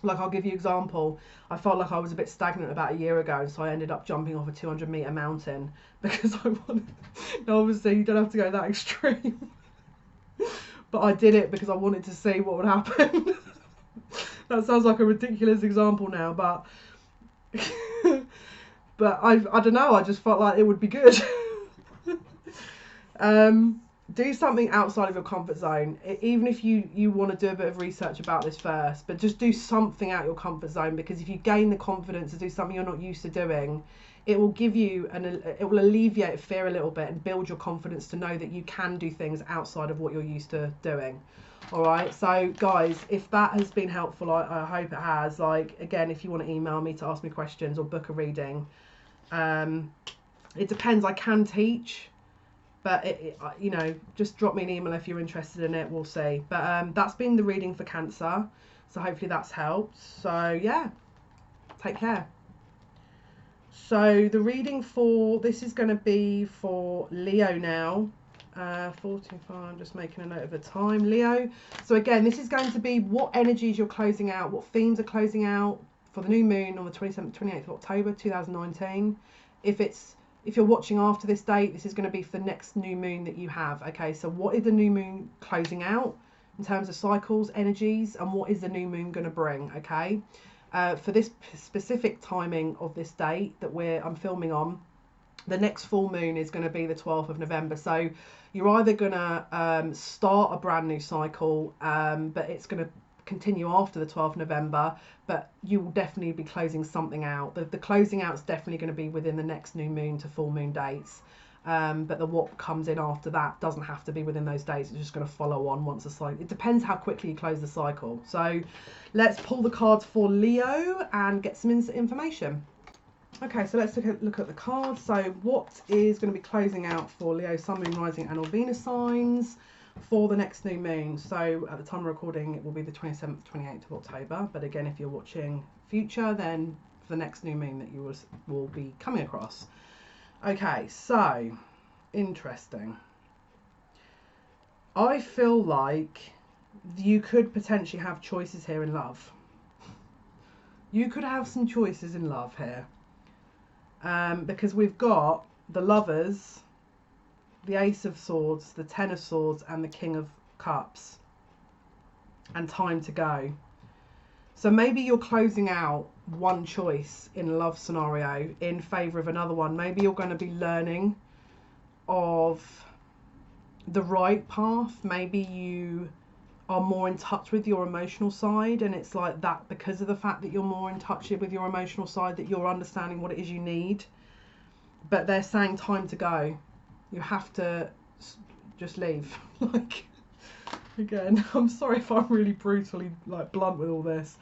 Like, I'll give you an example. I felt like I was a bit stagnant about a year ago, so I ended up jumping off a 200-metre mountain because I wanted... Obviously, you don't have to go that extreme. but I did it because I wanted to see what would happen. That sounds like a ridiculous example now, but but I don't know, I just felt like it would be good. Do something outside of your comfort zone, even if you want to do a bit of research about this first, but just do something out your comfort zone, because if you gain the confidence to do something you're not used to doing, it will give you it will alleviate fear a little bit and build your confidence to know that you can do things outside of what you're used to doing. All right, so guys, if that has been helpful, I hope it has. Like, again, if you want to email me to ask me questions or book a reading, it depends. I can teach, but you know, just drop me an email if you're interested in it. We'll see. But that's been the reading for Cancer, so hopefully that's helped. So yeah, take care. So the reading for this is going to be for Leo now. 45, I'm just making a note of the time, Leo. So again, this is going to be what energies you're closing out, what themes are closing out for the new moon on the 27th, 28th of October 2019. If you're watching after this date, this is going to be for the next new moon that you have. Okay, so what is the new moon closing out in terms of cycles, energies, and what is the new moon going to bring? Okay, for this specific timing of this date that I'm filming on, the next full moon is going to be the 12th of November. So you're either going to start a brand new cycle, but it's going to continue after the 12th of November, but you will definitely be closing something out. The closing out is definitely going to be within the next new moon to full moon dates. But what comes in after that doesn't have to be within those days. It's just going to follow on once the cycle. It depends how quickly you close the cycle. So let's pull the cards for Leo and get some information. Okay, so let's look at the cards. So what is going to be closing out for Leo, Sun, Moon, Rising and or Venus signs for the next new moon? So at the time of recording, it will be the 27th, 28th of October. But again, if you're watching future, then for the next new moon that you will be coming across. Okay, so interesting. I feel like you could potentially have choices here in love. You could have some choices in love here. Because we've got the Lovers, the Ace of Swords, the Ten of Swords and the King of Cups, and time to go. So maybe you're closing out one choice in a love scenario in favour of another one. Maybe you're going to be learning of the right path. Maybe you are more in touch with your emotional side, and it's like that because of the fact that you're more in touch with your emotional side that you're understanding what it is you need. But they're saying time to go. You have to just leave. Like, again, I'm sorry if I'm really brutally blunt with all this.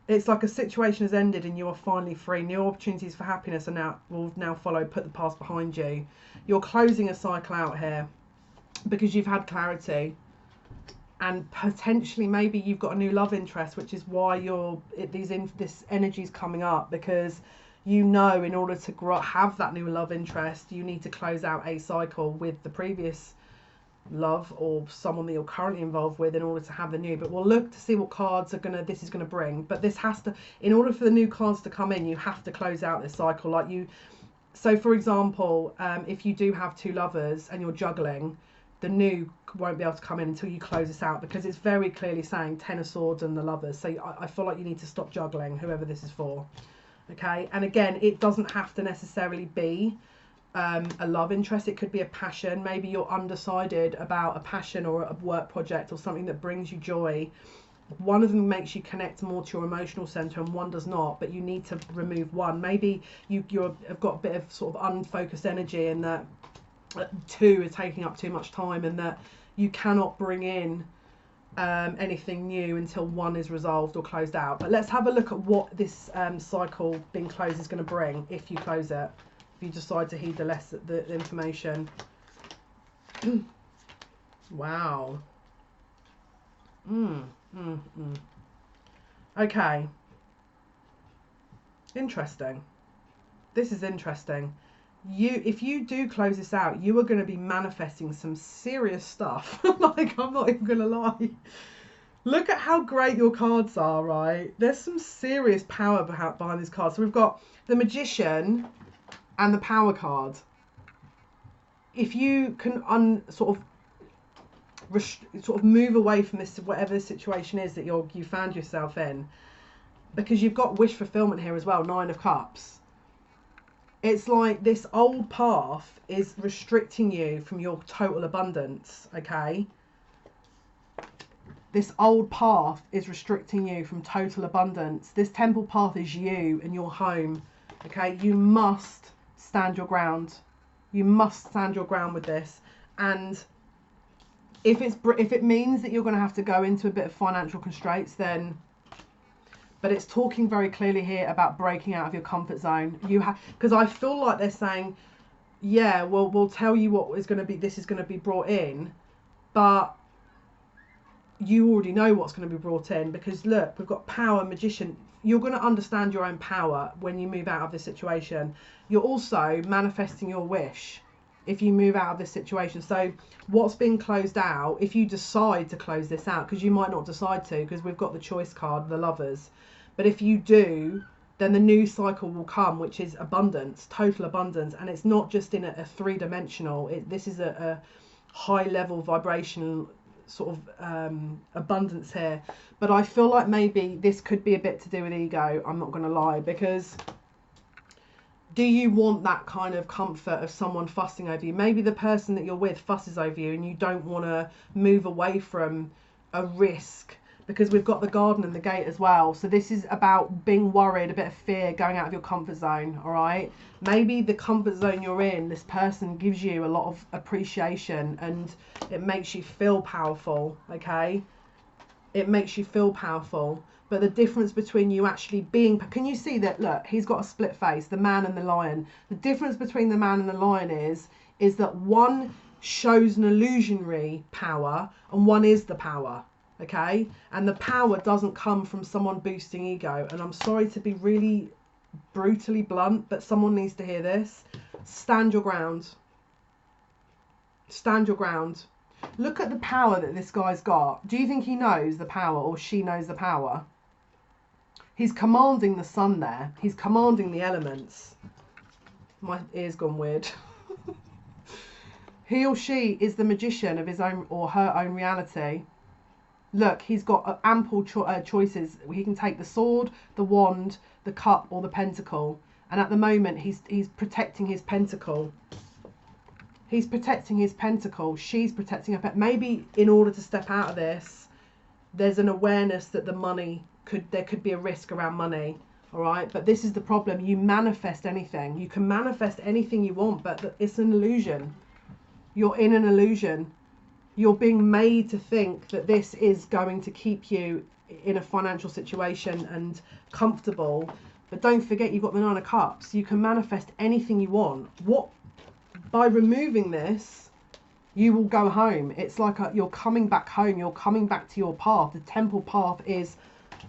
It's like a situation has ended and you are finally free. New opportunities for happiness will now follow. Put the past behind you. You're closing a cycle out here because you've had clarity. And potentially maybe you've got a new love interest, which is why this energy is coming up, because you know in order to have that new love interest, you need to close out a cycle with the previous love or someone that you're currently involved with in order to have the new. But we'll look to see what cards this is going to bring. But this has to, in order for the new cards to come in, you have to close out this cycle. So for example, if you do have two lovers and you're juggling, the new won't be able to come in until you close this out, because it's very clearly saying Ten of Swords and the Lovers. So I feel like you need to stop juggling, whoever this is for. Okay, and again, it doesn't have to necessarily be a love interest. It could be a passion. Maybe you're undecided about a passion or a work project or something that brings you joy. One of them makes you connect more to your emotional center and one does not, but you need to remove one. Maybe you've got a bit of sort of unfocused energy, and that two is taking up too much time, and that you cannot bring in anything new until one is resolved or closed out. But let's have a look at what this cycle being closed is going to bring if you close it, if you decide to heed the information. Wow. Okay, interesting. This is interesting. If you do close this out, you are going to be manifesting some serious stuff. Like, I'm not even going to lie. Look at how great your cards are, right? There's some serious power behind these cards. So we've got the Magician and the Power card. If you can sort of move away from this, whatever the situation is that you found yourself in, because you've got wish fulfillment here as well. 9 of Cups. It's like this old path is restricting you from your total abundance, okay? This old path is restricting you from total abundance. This temple path is you and your home, okay? You must stand your ground. You must stand your ground with this. And if it means that you're going to have to go into a bit of financial constraints, then... But it's talking very clearly here about breaking out of your comfort zone. You have, because I feel like they're saying, yeah, well, we'll tell you what is going to be, this is going to be brought in, but you already know what's going to be brought in, because look, we've got power, magician. You're going to understand your own power when you move out of this situation. You're also manifesting your wish if you move out of this situation. So what's being closed out, if you decide to close this out, because you might not decide to, because we've got the choice card, the Lovers, but if you do, then the new cycle will come, which is abundance, total abundance. And it's not just in a three-dimensional, this is a high level vibrational sort of abundance here. But I feel like maybe this could be a bit to do with ego, I'm not going to lie, because do you want that kind of comfort of someone fussing over you? Maybe the person that you're with fusses over you and you don't want to move away from a risk, because we've got the garden and the gate as well. So this is about being worried, a bit of fear, going out of your comfort zone, all right? Maybe the comfort zone you're in, this person gives you a lot of appreciation and it makes you feel powerful, okay? It makes you feel powerful. But the difference between you actually being... Can you see that? Look, he's got a split face, the man and the lion. The difference between the man and the lion is that one shows an illusionary power and one is the power, okay? And the power doesn't come from someone boosting ego. And I'm sorry to be really brutally blunt, but someone needs to hear this. Stand your ground. Stand your ground. Look at the power that this guy's got. Do you think he knows the power, or she knows the power? He's commanding the sun there. He's commanding the elements. My ear's gone weird. He or she is the magician of his own or her own reality. Look, he's got ample choices. He can take the sword, the wand, the cup, or the pentacle. And at the moment, he's protecting his pentacle. He's protecting his pentacle. She's protecting her pentacle. Maybe in order to step out of this, there's an awareness that the money there could be a risk around money. All right, but this is the problem. You manifest anything. You can manifest anything you want, but it's an illusion. You're in an illusion. You're being made to think that this is going to keep you in a financial situation and comfortable. But don't forget, you've got the 9 of Cups. You can manifest anything you want. By removing this, you will go home. It's like you're coming back home. You're coming back to your path. The temple path is...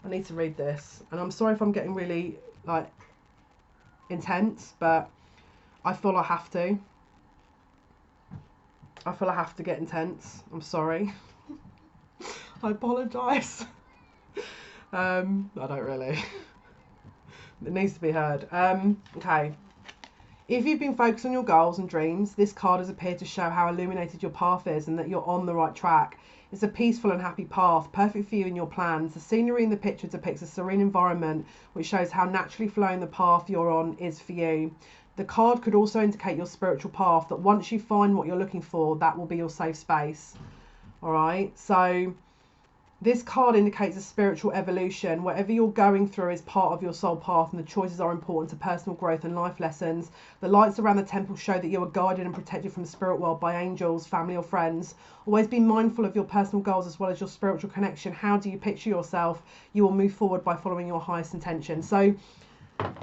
I need to read this. And I'm sorry if I'm getting really, like, intense, but I feel I have to. I feel I have to get intense. I'm sorry. I apologise. I don't really. It needs to be heard. Okay. If you've been focused on your goals and dreams, this card has appeared to show how illuminated your path is and that you're on the right track. It's a peaceful and happy path, perfect for you and your plans. The scenery in the picture depicts a serene environment, which shows how naturally flowing the path you're on is for you. The card could also indicate your spiritual path, that once you find what you're looking for, that will be your safe space. All right, so this card indicates a spiritual evolution. Whatever you're going through is part of your soul path, and the choices are important to personal growth and life lessons. The lights around the temple show that you are guided and protected from the spirit world by angels, family or friends. Always be mindful of your personal goals as well as your spiritual connection. How do you picture yourself? You will move forward by following your highest intention. So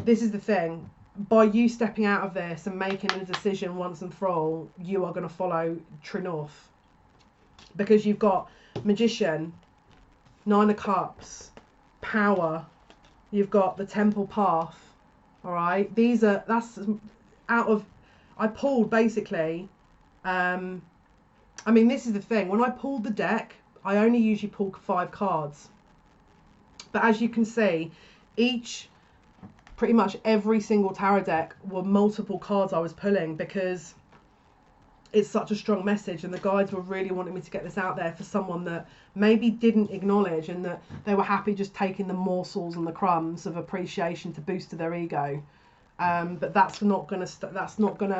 this is the thing. By you stepping out of this and making a decision once and for all, you are going to follow true north. Because you've got Magician, 9 of Cups, power, you've got the temple path. All right, that's out of, I pulled basically, I mean, this is the thing, when I pulled the deck, I only usually pull 5 cards, but as you can see, pretty much every single tarot deck were multiple cards I was pulling, because it's such a strong message, and the guides were really wanting me to get this out there for someone that maybe didn't acknowledge, and that they were happy just taking the morsels and the crumbs of appreciation to boost to their ego. But that's not gonna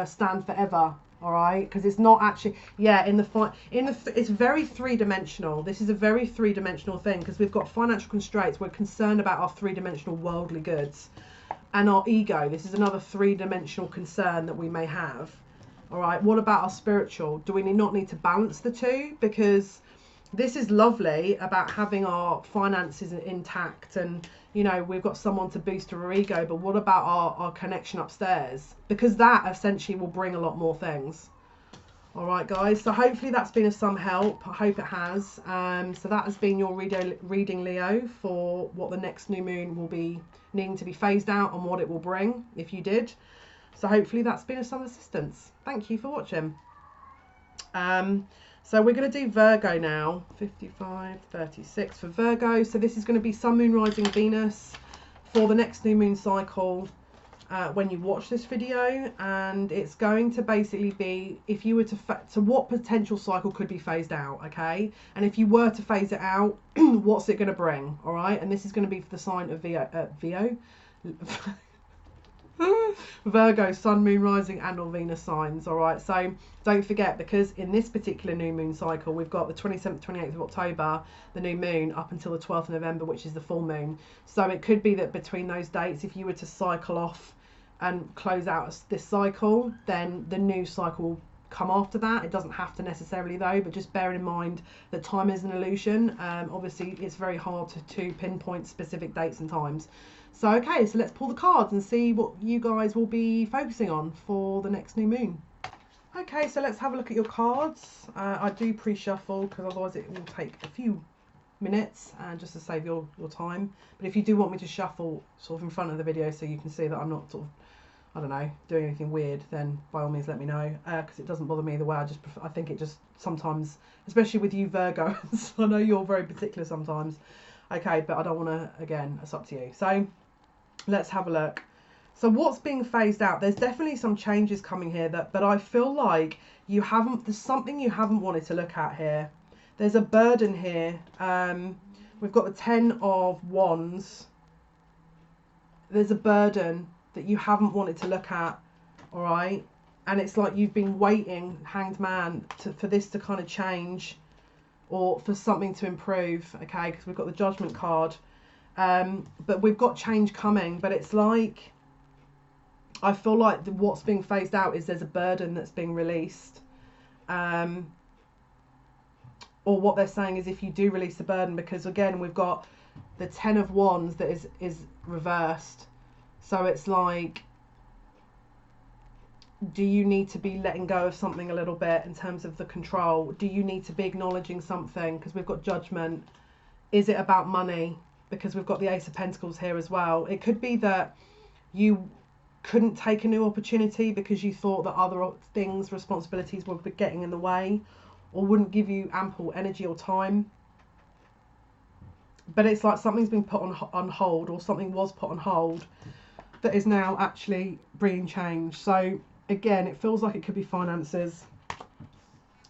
stand forever, all right? Because it's not actually, yeah, it's very three-dimensional. This is a very three-dimensional thing, because we've got financial constraints. We're concerned about our three-dimensional worldly goods and our ego. This is another three-dimensional concern that we may have. All right, what about our spiritual? Do we not need to balance the two? Because this is lovely about having our finances intact, and you know, we've got someone to boost our ego, but what about our connection upstairs? Because that essentially will bring a lot more things. All right, guys, so hopefully that's been of some help. I hope it has. So that has been your reading, Leo, for what the next new moon will be needing to be phased out and what it will bring if you did. So hopefully that's been of some assistance. Thank you for watching. So we're going to do Virgo now. 55:36 for Virgo. So this is going to be Sun, Moon, Rising, Venus for the next new moon cycle when you watch this video. And it's going to basically be, if you were to what potential cycle could be phased out, okay? And if you were to phase it out, what's it going to bring, all right? And this is going to be for the sign of Virgo, Sun, Moon, Rising and or Venus signs. All right, so don't forget, because in this particular new moon cycle we've got the 27th 28th of October, the new moon, up until the 12th of November, which is the full moon. So it could be that between those dates, if you were to cycle off and close out this cycle, then the new cycle will come after that. It doesn't have to necessarily though, but just bearing in mind that time is an illusion. Obviously it's very hard to pinpoint specific dates and times. So okay, so let's pull the cards and see what you guys will be focusing on for the next new moon. Okay, so let's have a look at your cards. I do pre-shuffle because otherwise it will take a few minutes just to save your time. But if you do want me to shuffle sort of in front of the video so you can see that I'm not sort of, I don't know, doing anything weird, then by all means let me know, because it doesn't bother me either way. I think it just sometimes, especially with you Virgos, I know you're very particular sometimes. Okay, but I don't want to, again, it's up to you. So let's have a look. So what's being phased out? There's definitely some changes coming here, but I feel like there's something you haven't wanted to look at here. There's a burden here. We've got the 10 of Wands. There's a burden that you haven't wanted to look at, all right? And it's like you've been waiting, Hanged Man, for this to kind of change, or for something to improve, okay? Because we've got the Judgment card. But we've got change coming, but it's like, I feel like what's being phased out is there's a burden that's being released. Or what they're saying is, if you do release the burden, because again, we've got the 10 of Wands that is reversed. So it's like, do you need to be letting go of something a little bit in terms of the control? Do you need to be acknowledging something? Because we've got Judgment. Is it about money? Because we've got the Ace of Pentacles here as well. It could be that you couldn't take a new opportunity because you thought that other things, responsibilities were getting in the way, or wouldn't give you ample energy or time. But it's like something's been put on hold, or something was put on hold that is now actually bringing change. So again, it feels like it could be finances.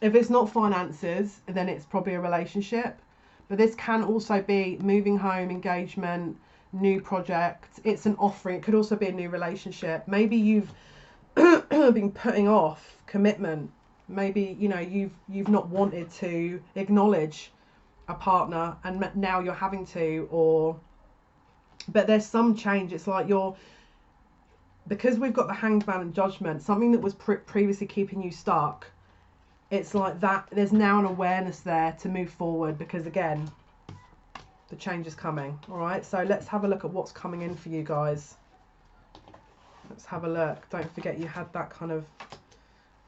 If it's not finances, then it's probably a relationship. But this can also be moving home, engagement, new project. It's an offering. It could also be a new relationship. Maybe you've been putting off commitment. Maybe, you know, you've not wanted to acknowledge a partner, and now you're having to. But there's some change. It's like because we've got the Hanged Man and Judgment, something that was previously keeping you stuck. It's like that there's now an awareness there to move forward, because again, the change is coming. All right, so let's have a look at what's coming in for you guys. Let's have a look. Don't forget you had that kind of,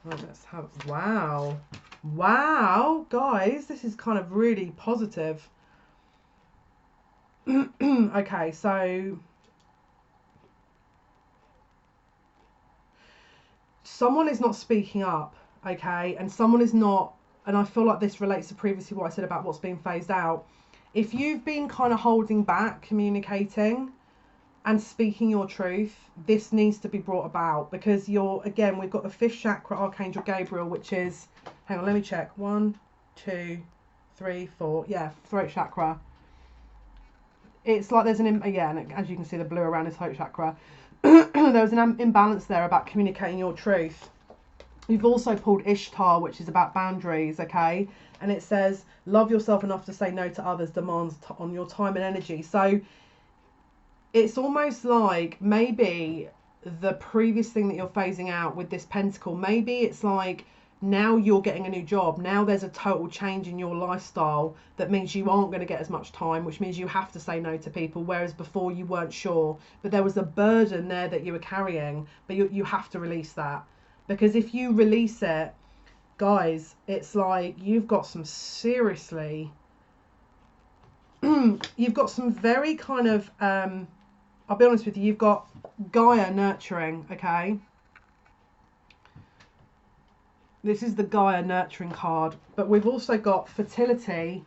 right, let's have, wow, guys, this is kind of really positive. Okay, so someone is not speaking up. Okay, and someone is not, and I feel like this relates to previously what I said about what's being phased out. If you've been kind of holding back communicating, and speaking your truth, this needs to be brought about, because again, we've got the 5th chakra, Archangel Gabriel, which is, hang on, let me check, 1, 2, 3, 4, yeah, throat chakra. It's like there's and as you can see, the blue around his throat chakra. There was an imbalance there about communicating your truth. You've also pulled Ishtar, which is about boundaries, okay? And it says, love yourself enough to say no to others' demands on your time and energy. So it's almost like maybe the previous thing that you're phasing out with this pentacle, maybe it's like now you're getting a new job. Now there's a total change in your lifestyle that means you aren't going to get as much time, which means you have to say no to people, whereas before you weren't sure. But there was a burden there that you were carrying, but you have to release that. Because if you release it, guys, it's like you've got some seriously... you've got some very kind of... I'll be honest with you, you've got Gaia nurturing, okay? This is the Gaia nurturing card, but we've also got fertility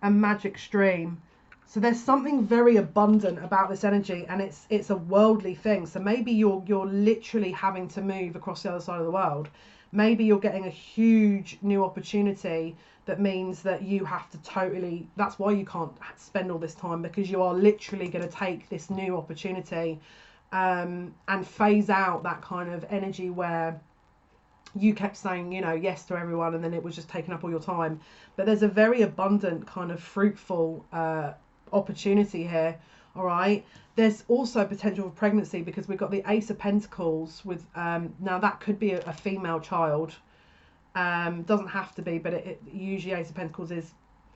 and magic stream. So there's something very abundant about this energy, and it's a worldly thing. So maybe you're literally having to move across the other side of the world. Maybe you're getting a huge new opportunity that means that you have to totally, that's why you can't spend all this time, because you are literally going to take this new opportunity and phase out that kind of energy where you kept saying, you know, yes to everyone, and then it was just taking up all your time. But there's a very abundant kind of fruitful opportunity here. All right, there's also potential for pregnancy, because we've got the Ace of Pentacles with now that could be a female child, doesn't have to be, but it usually Ace of Pentacles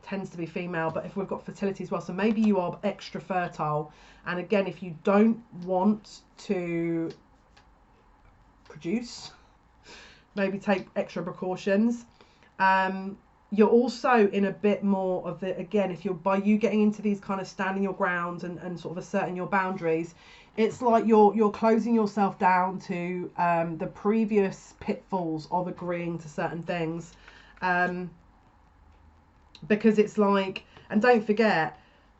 tends to be female. But if we've got fertility as well, so maybe you are extra fertile, and again, if you don't want to produce, maybe take extra precautions. You're also in a bit more of the, again, if you're, by you getting into these kind of standing your ground and sort of asserting your boundaries, it's like you're closing yourself down to the previous pitfalls of agreeing to certain things, because it's like, and don't forget,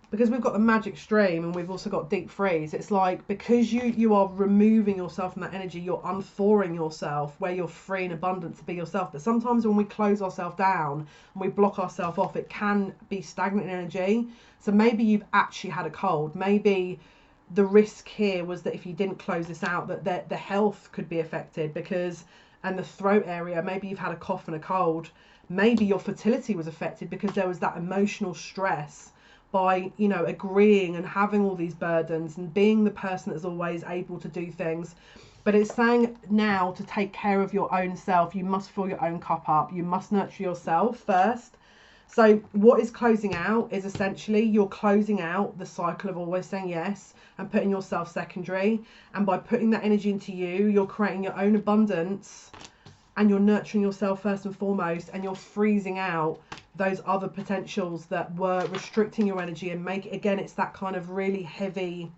because we've got the magic stream and we've also got deep freeze, it's like, because you are removing yourself from that energy, you're unthawing yourself where you're free and abundant to be yourself. But sometimes when we close ourselves down and we block ourselves off, it can be stagnant energy. So maybe you've actually had a cold. Maybe the risk here was that if you didn't close this out, that the health could be affected, because, and the throat area, maybe you've had a cough and a cold. Maybe your fertility was affected because there was that emotional stress by, you know, agreeing and having all these burdens and being the person that's always able to do things. But it's saying now to take care of your own self. You must fill your own cup up. You must nurture yourself first. So what is closing out is essentially you're closing out the cycle of always saying yes and putting yourself secondary. And by putting that energy into you, you're creating your own abundance and you're nurturing yourself first and foremost, and you're freezing out those other potentials that were restricting your energy and make it, again, it's that kind of really heavy,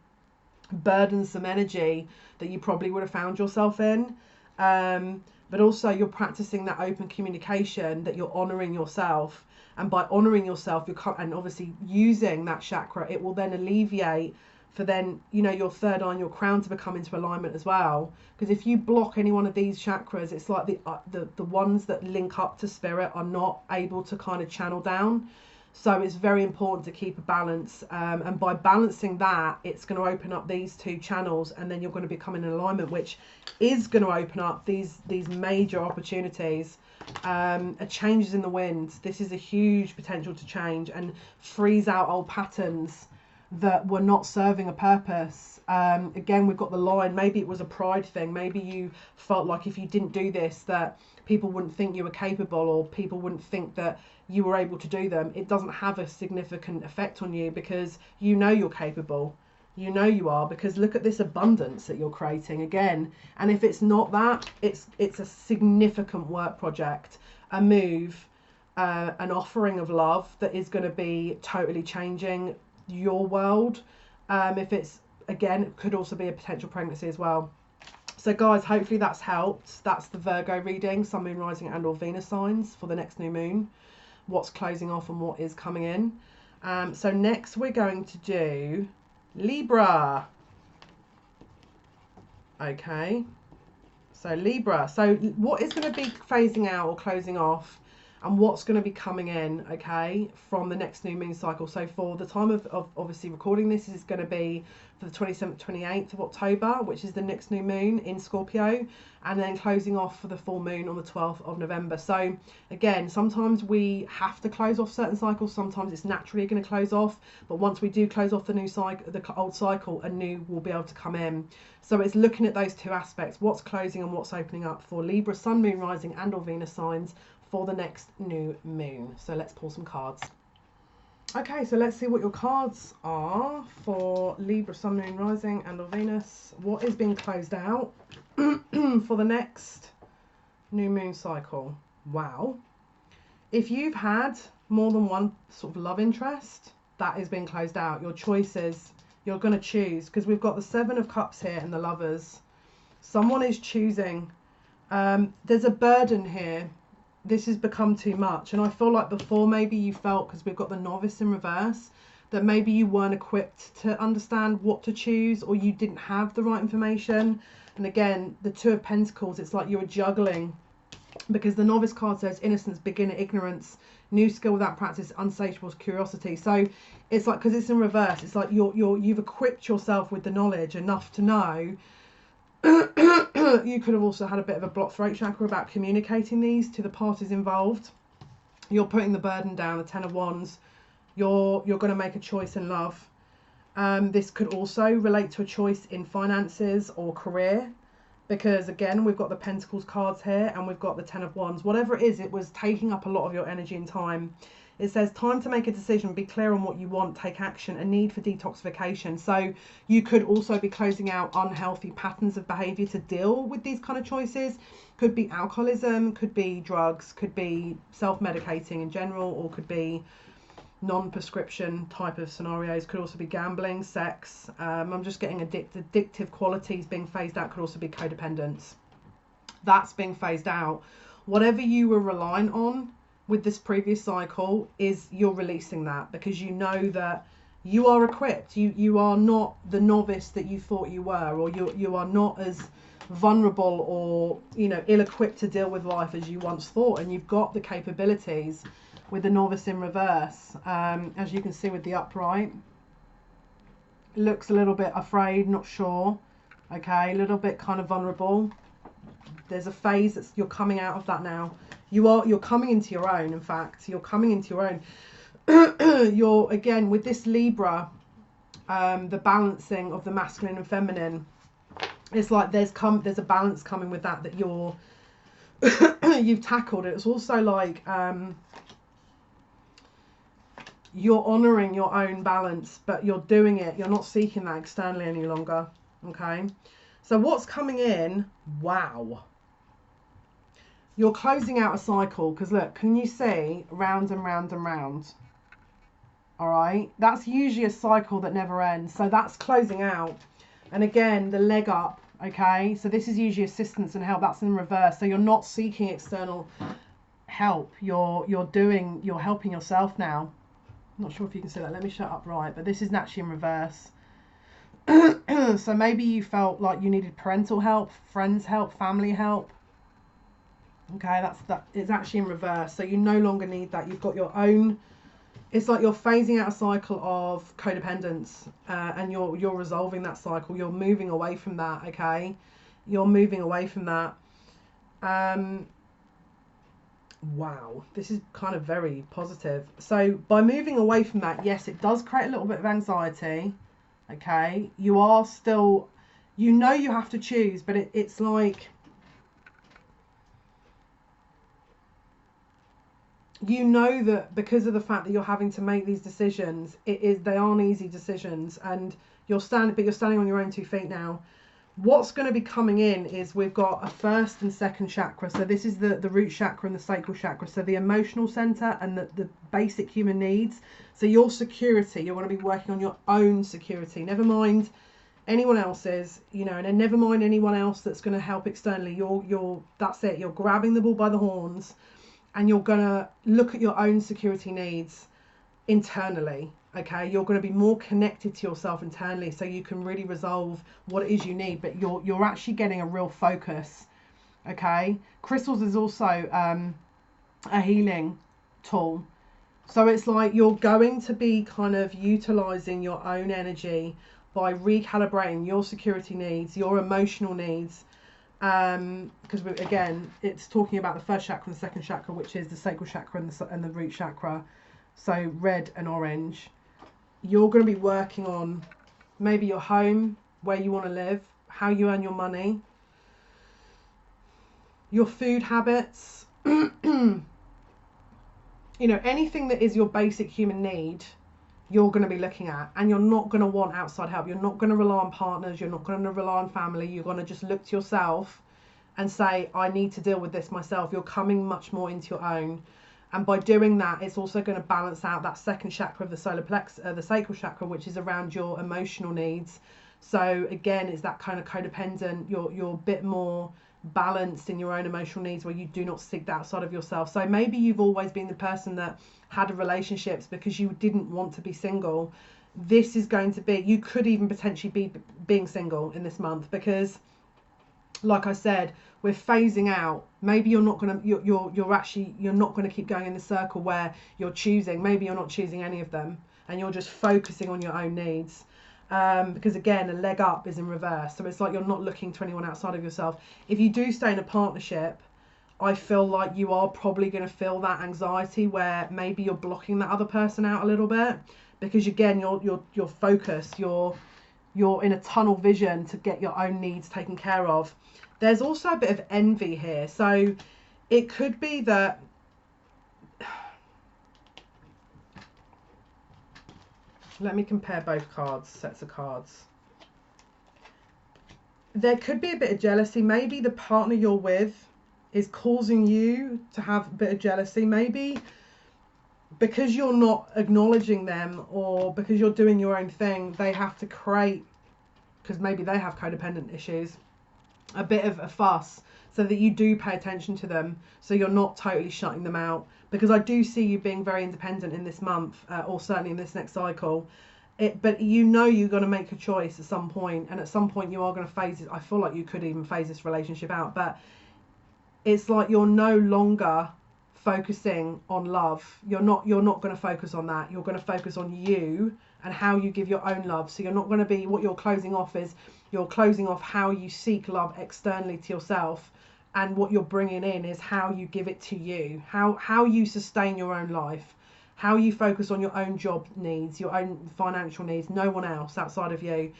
burdensome energy that you probably would have found yourself in. But also you're practicing that open communication, that you're honoring yourself, and by honoring yourself, and obviously using that chakra, it will then alleviate for then, you know, your third eye and your crown to become into alignment as well. Because if you block any one of these chakras, it's like the ones that link up to spirit are not able to kind of channel down. So it's very important to keep a balance, and by balancing that, it's going to open up these two channels, and then you're going to become in alignment, which is going to open up these major opportunities. Changes in the wind. This is a huge potential to change and freeze out old patterns that were not serving a purpose. Again, we've got the line, maybe it was a pride thing. Maybe you felt like if you didn't do this, that people wouldn't think you were capable, or people wouldn't think that you were able to do them. It doesn't have a significant effect on you, because you know you're capable. You know you are, because look at this abundance that you're creating again. And if it's not that, it's a significant work project, a move, an offering of love that is going to be totally changing your world. If it's, again, it could also be a potential pregnancy as well. So guys, hopefully that's helped. That's the Virgo reading, Sun, Moon, Rising and or Venus signs for the next new moon, what's closing off and what is coming in. So next we're going to do Libra. Okay, so Libra. So what is going to be phasing out or closing off, and what's going to be coming in, okay, from the next new moon cycle? So for the time of obviously recording this is going to be for the 27th, 28th of October, which is the next new moon in Scorpio, and then closing off for the full moon on the 12th of November. So again, sometimes we have to close off certain cycles, sometimes it's naturally going to close off, but once we do close off the new cycle, the old cycle, a new will be able to come in. So it's looking at those two aspects, what's closing and what's opening up for Libra, Sun, Moon, Rising and or Venus signs for the next new moon. So let's pull some cards. Okay, so let's see what your cards are for Libra, Sun, Moon, Rising and or Venus. What is being closed out for the next new moon cycle? Wow. If you've had more than one sort of love interest, that is being closed out. Your choices, you're going to choose, because we've got the Seven of Cups here and the Lovers. Someone is choosing. There's a burden here. This has become too much, and I feel like before maybe you felt, because we've got the Novice in reverse, that maybe you weren't equipped to understand what to choose, or you didn't have the right information. And again, the Two of Pentacles, it's like you were juggling, because the Novice card says innocence, beginner, ignorance, new skill without practice, insatiable curiosity. So it's like, because it's in reverse, it's like you've equipped yourself with the knowledge enough to know. You could have also had a bit of a blocked throat chakra about communicating these to the parties involved. You're putting the burden down, the Ten of Wands. You're going to make a choice in love. This could also relate to a choice in finances or career, because again we've got the Pentacles cards here and we've got the Ten of Wands. Whatever it is, it was taking up a lot of your energy and time. It says time to make a decision, be clear on what you want, take action, a need for detoxification. So you could also be closing out unhealthy patterns of behavior to deal with these kind of choices. Could be alcoholism, could be drugs, could be self-medicating in general, or could be non-prescription type of scenarios. Could also be gambling, sex. I'm just getting addictive qualities being phased out. Could also be codependence. That's being phased out. Whatever you were relying on with this previous cycle is you're releasing that, because you know that you are equipped. You are not the novice that you thought you were, or you are not as vulnerable or ill-equipped to deal with life as you once thought, and you've got the capabilities with the Novice in reverse. As you can see with the upright, looks a little bit afraid, not sure, okay, a little bit kind of vulnerable. There's a phase that's, you're coming out of that now. You're coming into your own. In fact, you're coming into your own. You're, again, with this Libra, the balancing of the masculine and feminine, it's like there's a balance coming with that you're you've tackled it. It's also like you're honoring your own balance, but you're doing it, you're not seeking that externally any longer. Okay, so what's coming in? Wow. You're closing out a cycle, because look, can you see round and round and round? All right, that's usually a cycle that never ends. So that's closing out. And again, the leg up, okay? So this is usually assistance and help. That's in reverse. So you're not seeking external help. You're helping yourself now. I'm not sure if you can see that. Let me shut up right. But this is naturally in reverse. So maybe you felt like you needed parental help, friends help, family help. Okay, it's actually in reverse. So you no longer need that. You've got your own. It's like you're phasing out a cycle of codependence, and you're resolving that cycle. You're moving away from that. Okay, you're moving away from that. Wow, this is kind of very positive. So by moving away from that, yes, it does create a little bit of anxiety. Okay, you are still, you have to choose, but it's like, that because of the fact that you're having to make these decisions, they aren't easy decisions, and you're standing on your own 2 feet now. What's going to be coming in is we've got a first and second chakra. So this is the root chakra and the sacral chakra. So the emotional center and the basic human needs. So your security, you want to be working on your own security. Never mind anyone else's, and then never mind anyone else that's going to help externally. That's it. You're grabbing the bull by the horns, and you're going to look at your own security needs internally. Okay, you're going to be more connected to yourself internally, so you can really resolve what it is you need, but you're actually getting a real focus. Okay, crystals is also a healing tool, so it's like you're going to be kind of utilizing your own energy by recalibrating your security needs, your emotional needs, because again, it's talking about the first chakra and the second chakra, which is the sacral chakra and the root chakra, so red and orange. You're going to be working on maybe your home, where you want to live, how you earn your money, your food habits, you know, anything that is your basic human need, you're going to be looking at, and you're not going to want outside help. You're not going to rely on partners. You're not going to rely on family. You're going to just look to yourself and say, I need to deal with this myself. You're coming much more into your own. And by doing that, it's also going to balance out that second chakra of the solar plexus, the sacral chakra, which is around your emotional needs. So again, it's that kind of codependent. You're a bit more balanced in your own emotional needs, where you do not seek that outside of yourself. So maybe you've always been the person that had relationships because you didn't want to be single. This is going to be, you could even potentially be being single in this month, because like I said, we're phasing out. Maybe you're not going to, you're not going to keep going in the circle where you're choosing. Maybe you're not choosing any of them, and you're just focusing on your own needs. Because again, a leg up is in reverse. So it's like you're not looking to anyone outside of yourself. If you do stay in a partnership, I feel like you are probably going to feel that anxiety where maybe you're blocking that other person out a little bit, because again, you're focused, you're in a tunnel vision to get your own needs taken care of. There's also a bit of envy here. So it could be that let me compare both sets of cards. There could be a bit of jealousy. Maybe the partner you're with is causing you to have a bit of jealousy. Maybe because you're not acknowledging them, or because you're doing your own thing, they have to create, because maybe they have codependent issues, a bit of a fuss so that you do pay attention to them, so you're not totally shutting them out. Because I do see you being very independent in this month, or certainly in this next cycle. But you know you're going to make a choice at some point, and at some point you are going to phase it. I feel like you could even phase this relationship out, but it's like you're no longer focusing on love. You're not going to focus on that. You're going to focus on you and how you give your own love. So you're not going to be, what you're closing off is, you're closing off how you seek love externally to yourself, and what you're bringing in is how you give it to you, how you sustain your own life, how you focus on your own job needs, your own financial needs, no one else outside of you.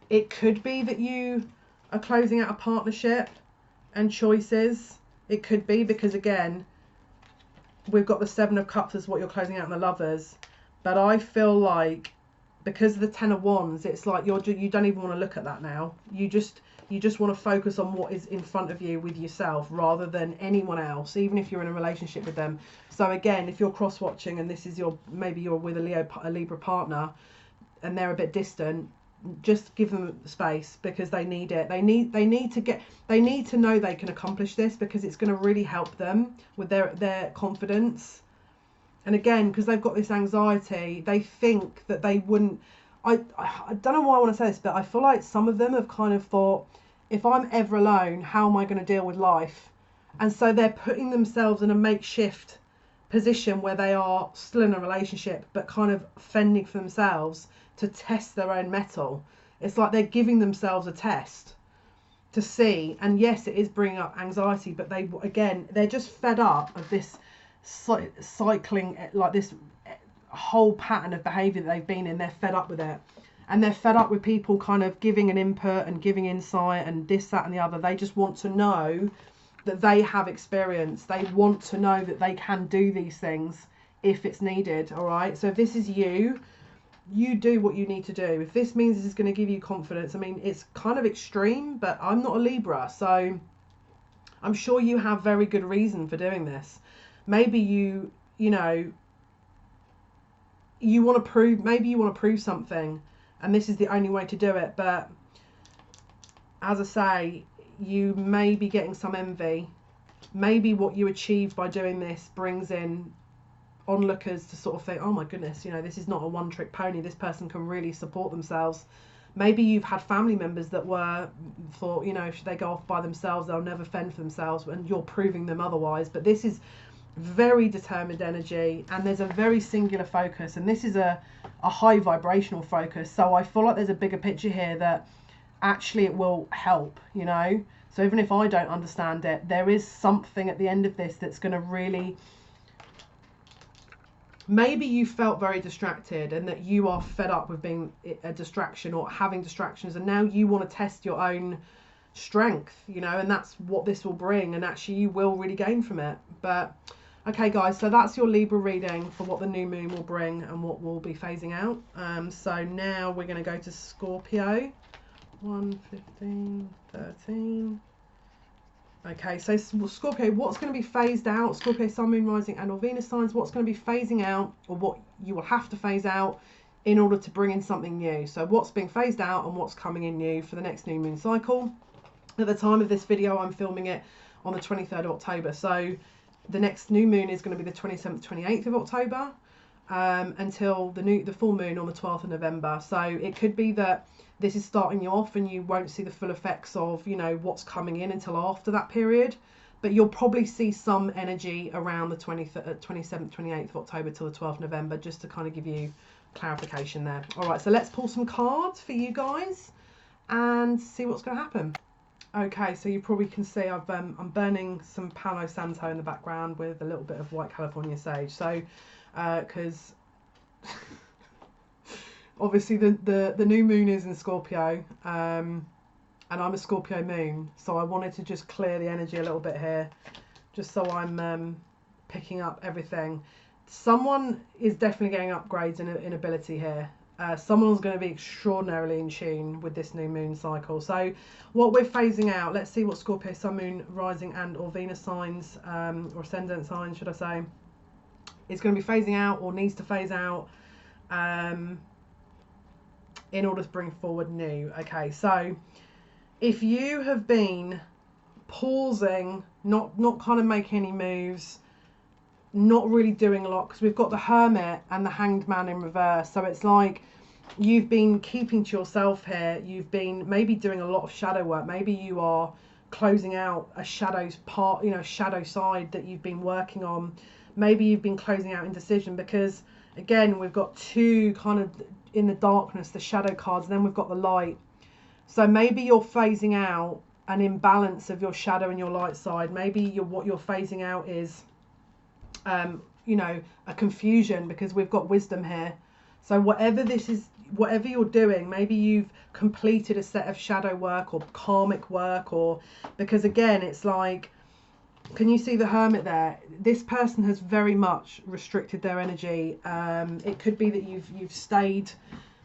It could be that you are closing out a partnership and choices. It could be because, again, we've got the Seven of Cups as what you're closing out in the Lovers. But I feel like because of the Ten of Wands, it's like you don't even want to look at that now. You just want to focus on what is in front of you with yourself, rather than anyone else, even if you're in a relationship with them. So again, if you're cross-watching and this is maybe you're with a Libra partner and they're a bit distant, just give them space, because they need it. They need to know they can accomplish this, because it's going to really help them with their confidence. And again, because they've got this anxiety, they think that they wouldn't. I don't know why I want to say this, but I feel like some of them have kind of thought, if I'm ever alone, how am I going to deal with life? And so they're putting themselves in a makeshift position where they are still in a relationship, but kind of fending for themselves to test their own mettle. It's like they're giving themselves a test to see. And yes, it is bringing up anxiety, but they're just fed up of this cycling, like this whole pattern of behavior that they've been in. They're fed up with it, and they're fed up with people kind of giving an input and giving insight and this, that and the other. They just want to know that they have experience. They want to know that they can do these things if it's needed. All right, so if this is you do what you need to do. If this means this is going to give you confidence, I mean, it's kind of extreme, but I'm not a Libra, so I'm sure you have very good reason for doing this. Maybe you want to prove something, and this is the only way to do it. But as I say, you may be getting some envy. Maybe what you achieved by doing this brings in onlookers to sort of think, oh my goodness, you know, this is not a one-trick pony, this person can really support themselves. Maybe you've had family members that thought, you know, if they go off by themselves, they'll never fend for themselves, and you're proving them otherwise. But this is very determined energy, and there's a very singular focus, and this is a high vibrational focus. So I feel like there's a bigger picture here that actually it will help, you know. So even if I don't understand it, there is something at the end of this that's going to really... Maybe you felt very distracted and that you are fed up with being a distraction or having distractions, and now you want to test your own strength, you know, and that's what this will bring, and actually you will really gain from it. But okay guys, so that's your Libra reading for what the new moon will bring and what will be phasing out. So now we're going to go to Scorpio. 1, 15, 13. Okay, so Scorpio, what's going to be phased out? Scorpio, Sun, Moon, Rising and or Venus signs, what's going to be phasing out, or what you will have to phase out in order to bring in something new. So what's being phased out and what's coming in new for the next new moon cycle. At the time of this video, I'm filming it on the 23rd of October. So the next new moon is going to be the 27th, 28th of October until the full moon on the 12th of November. So it could be that this is starting you off and you won't see the full effects of, you know, what's coming in until after that period. But you'll probably see some energy around the 27th, 28th of October till the 12th of November, just to kind of give you clarification there. All right, so let's pull some cards for you guys and see what's going to happen. Okay, so you probably can see I'm burning some Palo Santo in the background with a little bit of white California sage. So, because obviously the new moon is in Scorpio, and I'm a Scorpio moon, so I wanted to just clear the energy a little bit here, just so I'm picking up everything. Someone is definitely getting upgrades in ability here. Someone's going to be extraordinarily in tune with this new moon cycle. So what we're phasing out, let's see what Scorpio, Sun, Moon, Rising and or Venus signs, or ascendant signs should I say, is going to be phasing out or needs to phase out in order to bring forward new. Okay, so if you have been pausing, not kind of making any moves, not really doing a lot, because we've got the Hermit and the Hanged Man in reverse, so it's like you've been keeping to yourself here. You've been maybe doing a lot of shadow work. Maybe you are closing out a shadows part, you know, shadow side that you've been working on. Maybe you've been closing out indecision, because again we've got two kind of in the darkness, the shadow cards, and then we've got the light. So maybe you're phasing out an imbalance of your shadow and your light side. Maybe what you're phasing out is you know, a confusion, because we've got wisdom here. So whatever this is, whatever you're doing, maybe you've completed a set of shadow work or karmic work, or because again it's like, can you see the Hermit there? This person has very much restricted their energy. It could be that you've stayed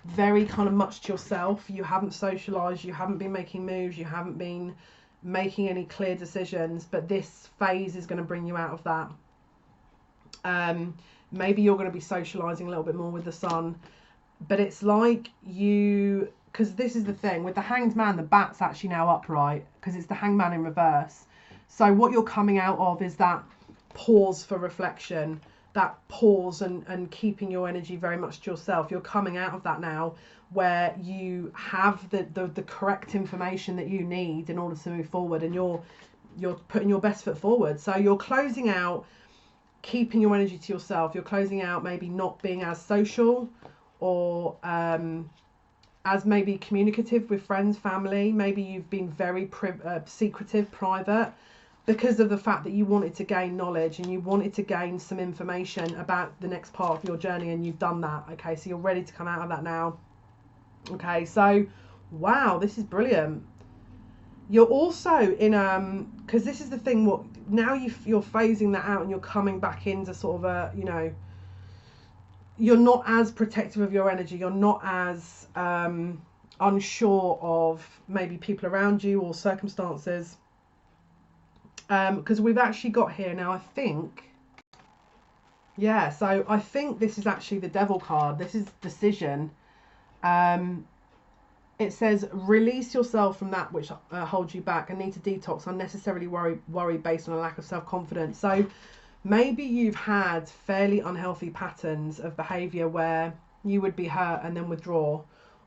very kind of much to yourself. You haven't socialized, you haven't been making moves, you haven't been making any clear decisions, but this phase is going to bring you out of that. Maybe you're going to be socializing a little bit more with the Sun, but it's like you, because this is the thing with the Hanged Man, the bat's actually now upright because it's the Hanged Man in reverse. So what you're coming out of is that pause for reflection, that pause and keeping your energy very much to yourself. You're coming out of that now, where you have the correct information that you need in order to move forward, and you're putting your best foot forward. So you're closing out keeping your energy to yourself. You're closing out maybe not being as social or as maybe communicative with friends, family. Maybe you've been very secretive, private, because of the fact that you wanted to gain knowledge and you wanted to gain some information about the next part of your journey, and you've done that. Okay, so you're ready to come out of that now. Okay, so wow, this is brilliant. You're also in because this is the thing, what now you're phasing that out and you're coming back into sort of a, you know, you're not as protective of your energy, you're not as unsure of maybe people around you or circumstances, because we've actually got here now, I think, yeah, so I think this is actually the Devil card. This is decision. It says release yourself from that which holds you back and need to detox unnecessarily worry based on a lack of self-confidence. So maybe you've had fairly unhealthy patterns of behavior where you would be hurt and then withdraw,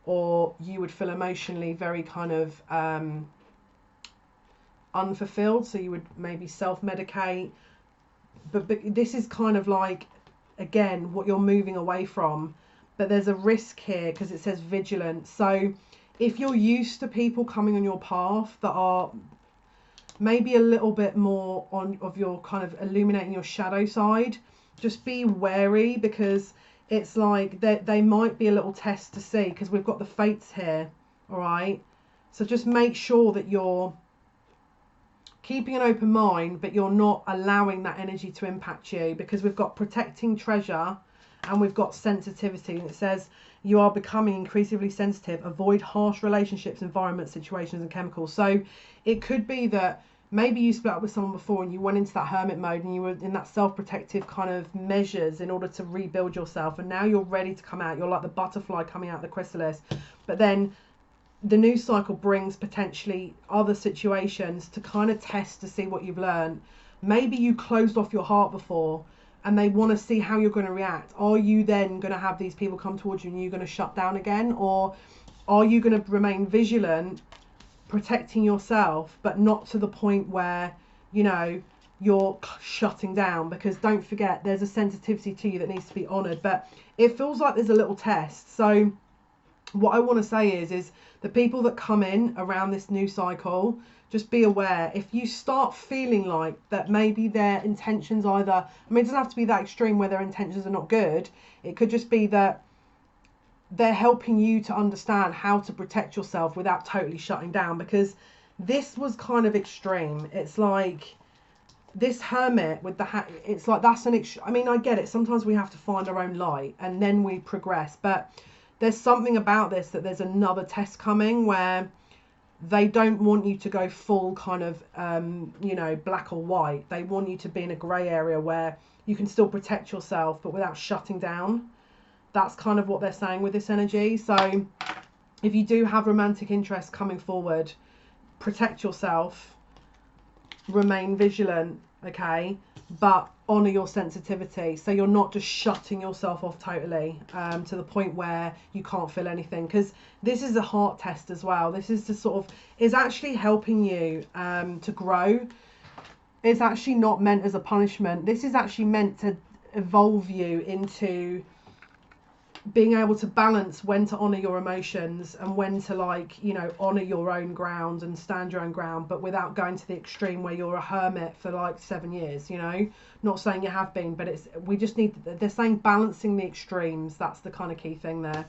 or you would feel emotionally very kind of unfulfilled, so you would maybe self-medicate. But this is kind of like, again, what you're moving away from. But there's a risk here because it says vigilant. So if you're used to people coming on your path that are maybe a little bit more of your kind of illuminating your shadow side, just be wary, because it's like they might be a little test to see, because we've got the fates here. All right, so just make sure that you're keeping an open mind, but you're not allowing that energy to impact you, because we've got protecting treasure and we've got sensitivity. And it says you are becoming increasingly sensitive. Avoid harsh relationships, environments, situations and chemicals. So it could be that maybe you split up with someone before and you went into that hermit mode and you were in that self-protective kind of measures in order to rebuild yourself, and now you're ready to come out. You're like the butterfly coming out of the chrysalis. But then the new cycle brings potentially other situations to kind of test to see what you've learned. Maybe you closed off your heart before and they want to see how you're going to react. Are you then going to have these people come towards you and you're going to shut down again? Or are you going to remain vigilant, protecting yourself, but not to the point where, you know, you're shutting down? Because don't forget, there's a sensitivity to you that needs to be honoured. But it feels like there's a little test. So what I want to say is the people that come in around this new cycle, just be aware. If you start feeling like that maybe their intentions either, I mean, it doesn't have to be that extreme where their intentions are not good. It could just be that they're helping you to understand how to protect yourself without totally shutting down, because this was kind of extreme. It's like this hermit with the it's like that's I mean, I get it. Sometimes we have to find our own light and then we progress. But there's something about this that there's another test coming where they don't want you to go full kind of, you know, black or white. They want you to be in a grey area where you can still protect yourself, but without shutting down. That's kind of what they're saying with this energy. So if you do have romantic interest coming forward, protect yourself, remain vigilant, okay? But honour your sensitivity. So you're not just shutting yourself off totally to the point where you can't feel anything. Because this is a heart test as well. This is to sort of, is actually helping you to grow. It's actually not meant as a punishment. This is actually meant to evolve you into being able to balance when to honour your emotions and when to, like, you know, honour your own ground and stand your own ground, but without going to the extreme where you're a hermit for like 7 years, you know. Not saying you have been, but it's, we just need, they're saying balancing the extremes. That's the kind of key thing there.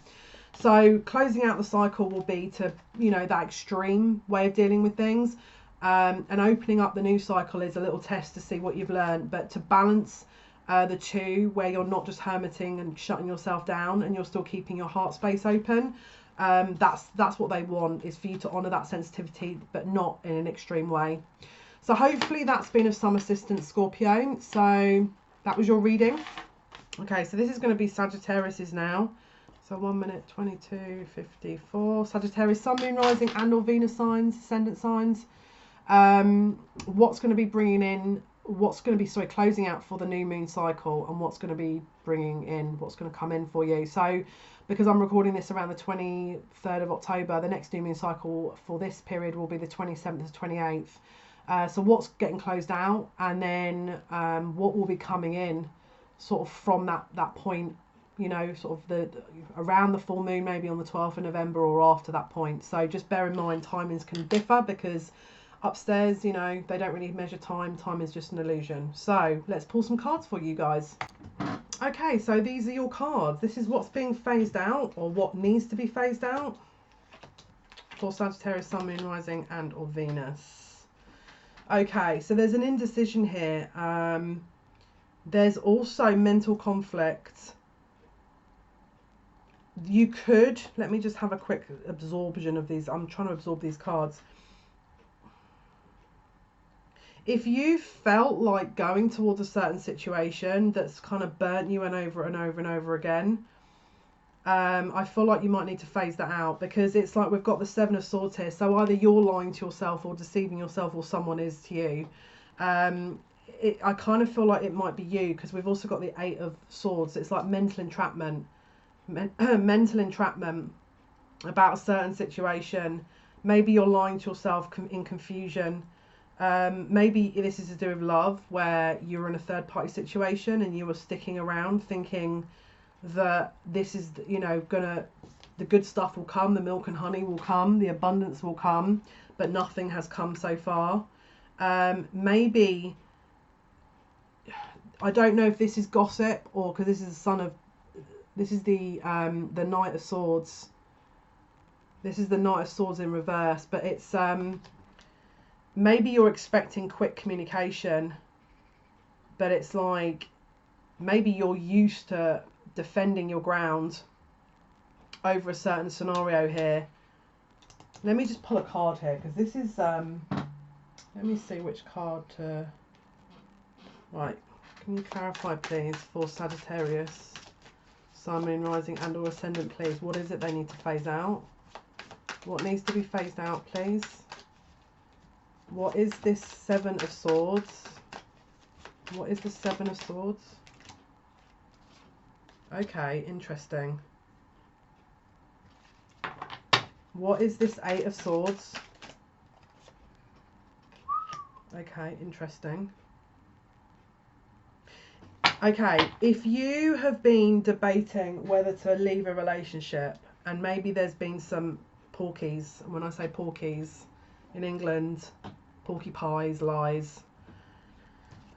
So closing out the cycle will be to, you know, that extreme way of dealing with things, and opening up the new cycle is a little test to see what you've learned, but to balance the two, where you're not just hermiting and shutting yourself down and you're still keeping your heart space open. That's what they want, is for you to honour that sensitivity, but not in an extreme way. So hopefully that's been of some assistance, Scorpio. So that was your reading. Okay, so this is going to be Sagittarius's now. So 1 minute 22:54. Sagittarius, Sun, Moon, Rising and or Venus signs, ascendant signs. What's going to be bringing in, what's going to be, sorry, closing out for the new moon cycle, and what's going to be bringing in, what's going to come in for you. So because I'm recording this around the 23rd of October, the next new moon cycle for this period will be the 27th to 28th. So what's getting closed out, and then what will be coming in sort of from that point, you know, sort of the around the full moon, maybe on the 12th of November or after that point. So just bear in mind timings can differ, because upstairs, you know, they don't really measure time. Time is just an illusion. So let's pull some cards for you guys. Okay, so these are your cards. This is what's being phased out, or what needs to be phased out for Sagittarius, Sun, Moon, Rising and or Venus. Okay, so there's an indecision here. There's also mental conflict. You could, let me just have a quick absorption of these. I'm trying to absorb these cards. If you felt like going towards a certain situation that's kind of burnt you and over and over and over again, I feel like you might need to phase that out, because it's like we've got the Seven of Swords here. So either you're lying to yourself or deceiving yourself, or someone is to you. I kind of feel like it might be you, because we've also got the 8 of Swords. It's like mental entrapment. Mental entrapment about a certain situation. Maybe you're lying to yourself in confusion. Maybe this is to do with love, where you're in a third party situation and you were sticking around thinking that this is, you know, the good stuff will come, the milk and honey will come, the abundance will come, but nothing has come so far. Maybe, I don't know if this is gossip, or because this is the Knight of Swords. This is the Knight of Swords in reverse, but it's maybe you're expecting quick communication, but it's like maybe you're used to defending your ground over a certain scenario here. Let me just pull a card here, because this is let me see which card to... Right, can you clarify please for Sagittarius, Sun, Moon, Rising and or Ascendant, please? What is it they need to phase out? What needs to be phased out, please? What is this 7 of Swords? What is the 7 of Swords? Okay, interesting. What is this 8 of Swords? Okay, interesting. Okay, if you have been debating whether to leave a relationship, and maybe there's been some porkies, and when I say porkies, in England, porky pies, lies.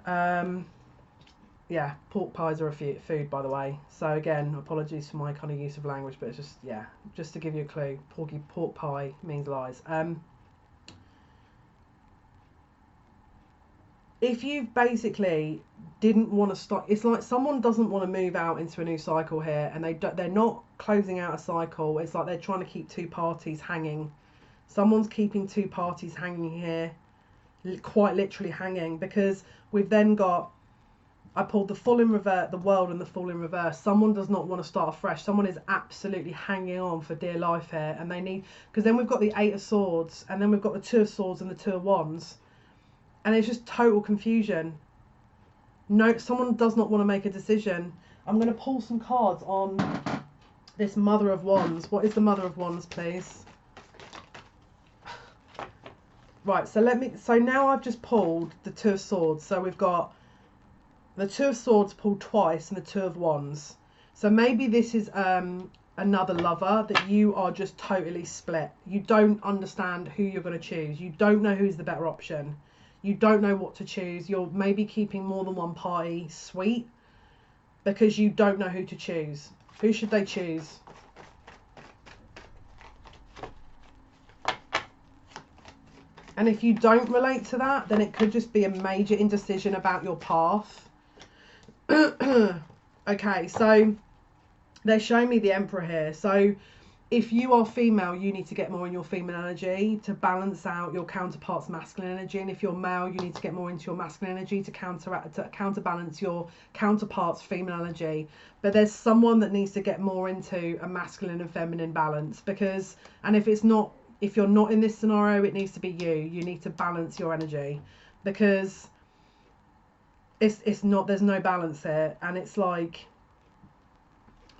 Yeah, pork pies are a food, by the way. So again, apologies for my kind of use of language, but it's just, yeah, just to give you a clue, pork pie means lies. If you basically didn't want to start, it's like someone doesn't want to move out into a new cycle here, and they're not closing out a cycle. It's like they're trying to keep 2 parties hanging. Someone's keeping 2 parties hanging here, quite literally hanging, because we've then got, I pulled the Fool in reverse, the World, and the Fool in reverse. Someone does not want to start afresh. Someone is absolutely hanging on for dear life here, and they need, because then we've got the 8 of Swords, and then we've got the 2 of Swords and the 2 of Wands. And it's just total confusion. No, someone does not want to make a decision. I'm going to pull some cards on this Mother of Wands. What is the Mother of Wands, please? Right, so now I've just pulled the 2 of Swords. So we've got the 2 of Swords pulled twice and the 2 of Wands. So maybe this is another lover that you are just totally split. You don't understand who you're going to choose. You don't know who's the better option. You don't know what to choose. You're maybe keeping more than one party sweet because you don't know who to choose. Who should they choose? And if you don't relate to that, then it could just be a major indecision about your path. Okay, so they're showing me the Emperor here. So if you are female, you need to get more in your female energy to balance out your counterpart's masculine energy. And if you're male, you need to get more into your masculine energy to counterbalance your counterpart's female energy. But there's someone that needs to get more into a masculine and feminine balance, because, and if you're not in this scenario, it needs to be you. You need to balance your energy, because it's not, there's no balance here. And it's like,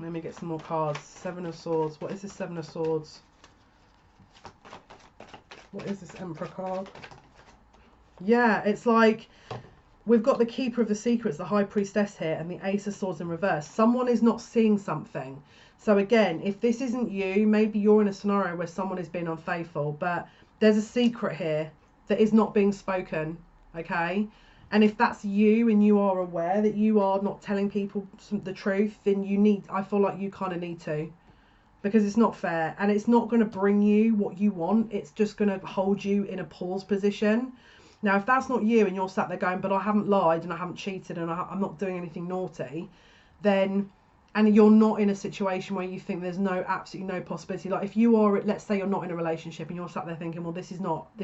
let me get some more cards. 7 of Swords. What is this 7 of Swords? What is this Emperor card? Yeah, it's like we've got the Keeper of the Secrets, the High Priestess here, and the Ace of Swords in reverse. Someone is not seeing something. So again, if this isn't you, maybe you're in a scenario where someone is being unfaithful, but there's a secret here that is not being spoken, okay? And if that's you and you are aware that you are not telling people the truth, then I feel like you kind of need to, because it's not fair and it's not going to bring you what you want. It's just going to hold you in a pause position. Now, if that's not you and you're sat there going, but I haven't lied and I haven't cheated and I'm not doing anything naughty, then, and you're not in a situation where you think there's absolutely no possibility. Like if you are, let's say you're not in a relationship and you're sat there thinking, well, this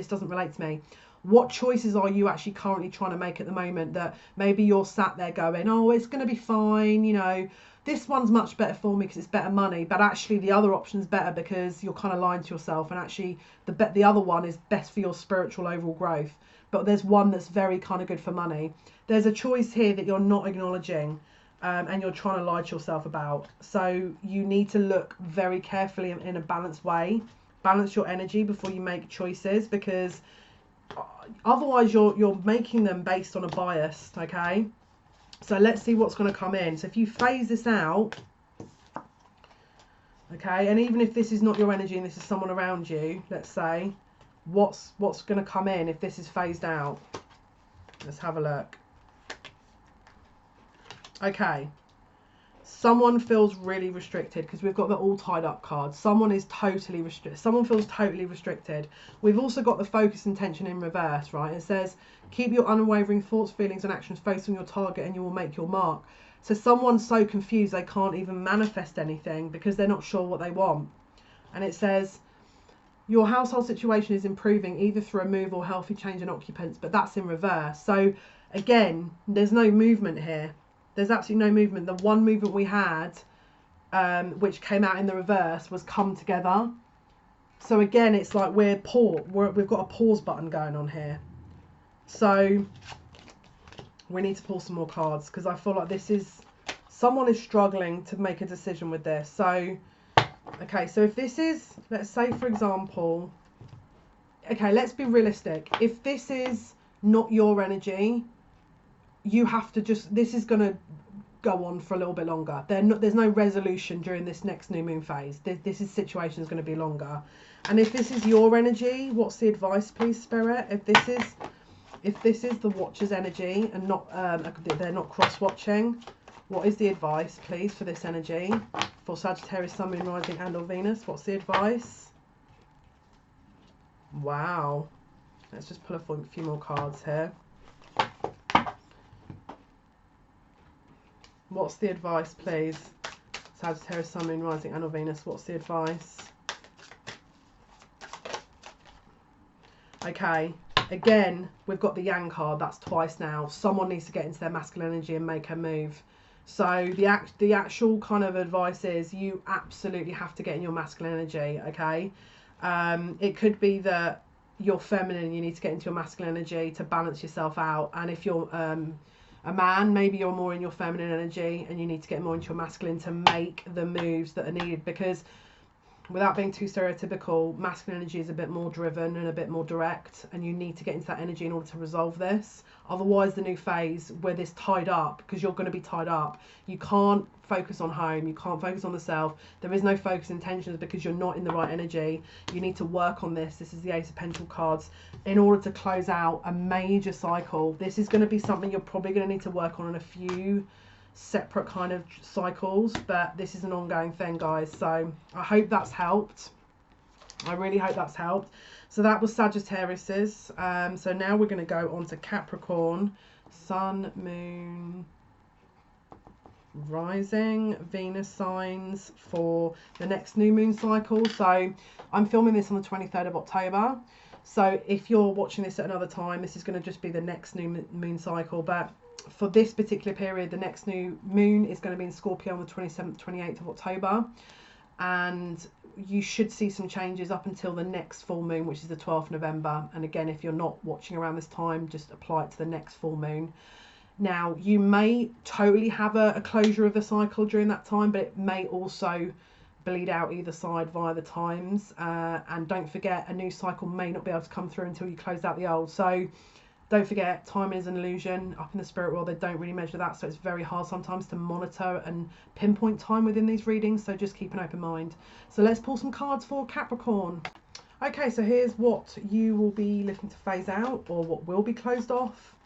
doesn't relate to me. What choices are you actually currently trying to make at the moment that maybe you're sat there going, oh, it's going to be fine, you know, this one's much better for me because it's better money, but actually the other option's better because you're kind of lying to yourself, and actually the other one is best for your spiritual overall growth. But there's one that's very kind of good for money. There's a choice here that you're not acknowledging, and you're trying to lie to yourself about. So you need to look very carefully in a balanced way. Balance your energy before you make choices, because otherwise you're making them based on a bias, okay? So let's see what's going to come in. So if you phase this out, okay, and even if this is not your energy and this is someone around you, let's say, what's going to come in if this is phased out? Let's have a look. Okay, someone feels really restricted because we've got the all tied up cards. Someone is totally restricted. Someone feels totally restricted. We've also got the focus and tension in reverse, right? It says, keep your unwavering thoughts, feelings and actions focused on your target and you will make your mark. So someone's so confused they can't even manifest anything because they're not sure what they want. And it says, your household situation is improving either through a move or healthy change in occupants, but that's in reverse. So again, there's no movement here. There's absolutely no movement. The one movement we had, which came out in the reverse, was come together. So again, it's like we've got a pause button going on here. So we need to pull some more cards because I feel like someone is struggling to make a decision with this. So, okay, so if this is, let's say for example, okay, let's be realistic. If this is not your energy, you have to this is going to go on for a little bit longer. There's no resolution during this next new moon phase. This situation is going to be longer. And if this is your energy, what's the advice, please, Spirit? If this is the Watcher's energy and not they're not cross-watching, what is the advice, please, for this energy? For Sagittarius, Sun, Moon, Rising and or Venus, what's the advice? Wow. Let's just pull a few more cards here. What's the advice, please? Sagittarius, Sun, Moon, Rising and or Venus, what's the advice? Okay, again, we've got the Yang card. That's twice now. Someone needs to get into their masculine energy and make a move. So the actual kind of advice is you absolutely have to get in your masculine energy, okay? It could be that you're feminine and you need to get into your masculine energy to balance yourself out. And if you're a man, maybe you're more in your feminine energy and you need to get more into your masculine to make the moves that are needed, because without being too stereotypical, masculine energy is a bit more driven and a bit more direct, and you need to get into that energy in order to resolve this. Otherwise, the new phase where this tied up, because you're going to be tied up, you can't focus on home, you can't focus on the self. There is no focus intentions because you're not in the right energy. You need to work on this. This is the Ace of Pentacles cards in order to close out a major cycle. This is going to be something you're probably going to need to work on in a few separate kind of cycles, but this is an ongoing thing, guys. So I hope that's helped. I really hope that's helped. So that was Sagittarius's. So now we're going to go on to Capricorn, Sun, Moon, Rising, Venus signs for the next new moon cycle. So I'm filming this on the 23rd of October. So if you're watching this at another time, this is going to just be the next new moon cycle. But for this particular period, the next new moon is going to be in Scorpio on the 27th, 28th of October. And you should see some changes up until the next full moon, which is the 12th of November. And again, if you're not watching around this time, just apply it to the next full moon. Now, you may totally have a closure of the cycle during that time, but it may also bleed out either side via the times. And don't forget, a new cycle may not be able to come through until you close out the old. So don't forget, time is an illusion. Up in the spirit world, they don't really measure that, so it's very hard sometimes to monitor and pinpoint time within these readings, so just keep an open mind. So let's pull some cards for Capricorn. Okay, so here's what you will be looking to phase out, or what will be closed off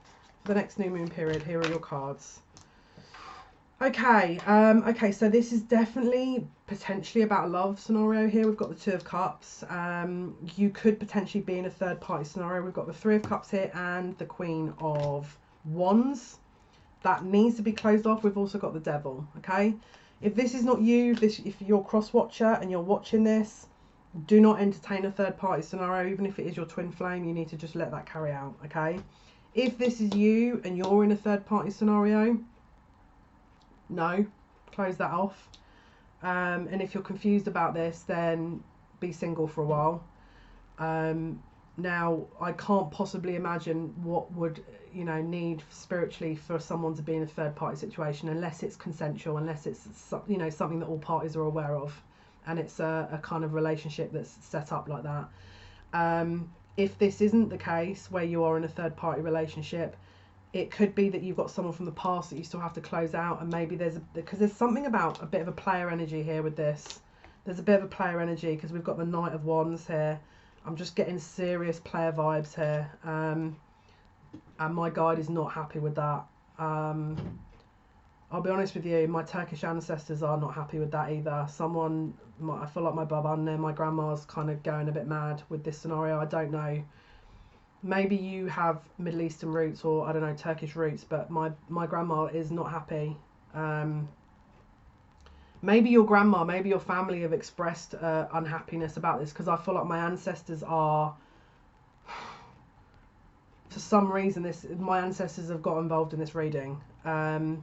for the next new moon period. Here are your cards. Okay, okay, so this is definitely potentially about a love scenario here. We've got the Two of Cups. You could potentially be in a third party scenario. We've got the Three of Cups here and the Queen of Wands. That needs to be closed off. We've also got the Devil, okay? If this is not you, if you're a cross-watcher and you're watching this, do not entertain a third party scenario. Even if it is your twin flame, you need to just let that carry out, okay? If this is you and you're in a third party scenario, no, close that off. And if you're confused about this, then be single for a while. Now, I can't possibly imagine what would, you know, need spiritually for someone to be in a third party situation, unless it's consensual, unless it's, you know, something that all parties are aware of, and it's a kind of relationship that's set up like that. If this isn't the case, where you are in a third party relationship, it could be that you've got someone from the past that you still have to close out, and maybe because there's something about a bit of a player energy here with this. There's a bit of a player energy because we've got the Knight of Wands here. I'm just getting serious player vibes here, and my guide is not happy with that. I'll be honest with you, my Turkish ancestors are not happy with that either. I feel like my babaanne, my grandma's kind of going a bit mad with this scenario. I don't know. Maybe you have Middle Eastern roots, or I don't know, Turkish roots, but my grandma is not happy. Maybe your grandma, maybe your family have expressed unhappiness about this, because I feel like my ancestors are, for some reason, my ancestors have got involved in this reading.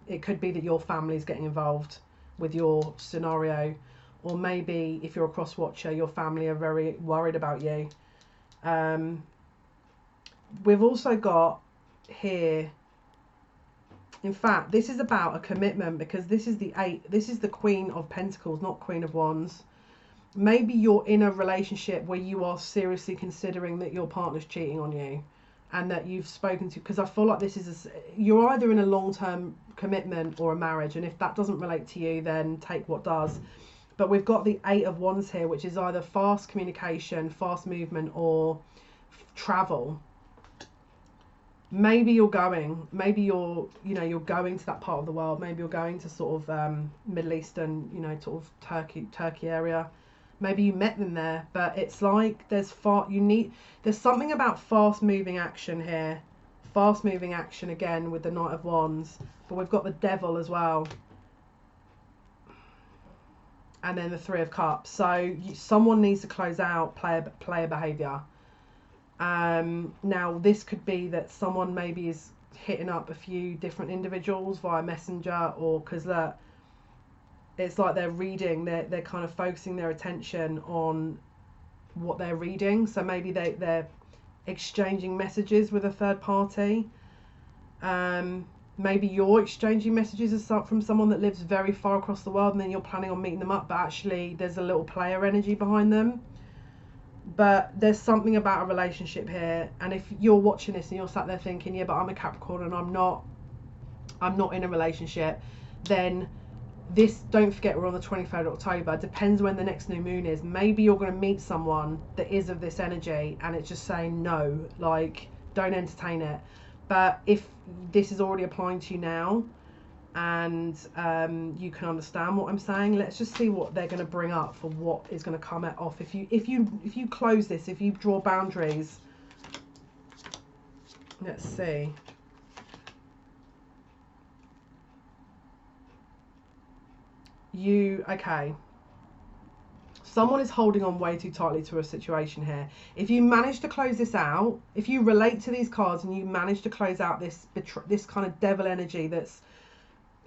It could be that your family's getting involved with your scenario, or maybe if you're a cross watcher, your family are very worried about you. We've also got here, in fact, this is about a commitment, because this is the 8, this is the Queen of Pentacles, not Queen of Wands. Maybe you're in a relationship where you are seriously considering that your partner's cheating on you, and that you've spoken to, because I feel like this is you're either in a long-term commitment or a marriage, and if that doesn't relate to you, then take what does. But we've got the 8 of Wands here, which is either fast communication, fast movement, or travel. Maybe you're going to that part of the world. Maybe you're going to sort of Middle Eastern, you know, sort of Turkey area. Maybe you met them there, but it's like there's something about fast moving action here. Fast moving action again with the Knight of Wands, but we've got the Devil as well. And then the 3 of Cups. So someone needs to close out player behavior. Now this could be that someone maybe is hitting up a few different individuals via messenger, or because it's like they're reading, they're kind of focusing their attention on what they're reading. So maybe they're exchanging messages with a third party. Maybe you're exchanging messages from someone that lives very far across the world, and then you're planning on meeting them up, but actually there's a little player energy behind them. But there's something about a relationship here, and if you're watching this and you're sat there thinking, yeah, but I'm a Capricorn and I'm not in a relationship, then this, don't forget, we're on the 23rd of October. Depends when the next new moon is. Maybe you're going to meet someone that is of this energy, and it's just saying no, like, don't entertain it. But if this is already applying to you now, and you can understand what I'm saying, let's just see what they're going to bring up for what is going to come off if you close this, if you draw boundaries. Let's see. Okay, someone is holding on way too tightly to a situation here. If you manage to close this out, if you relate to these cards and you manage to close out this kind of devil energy that's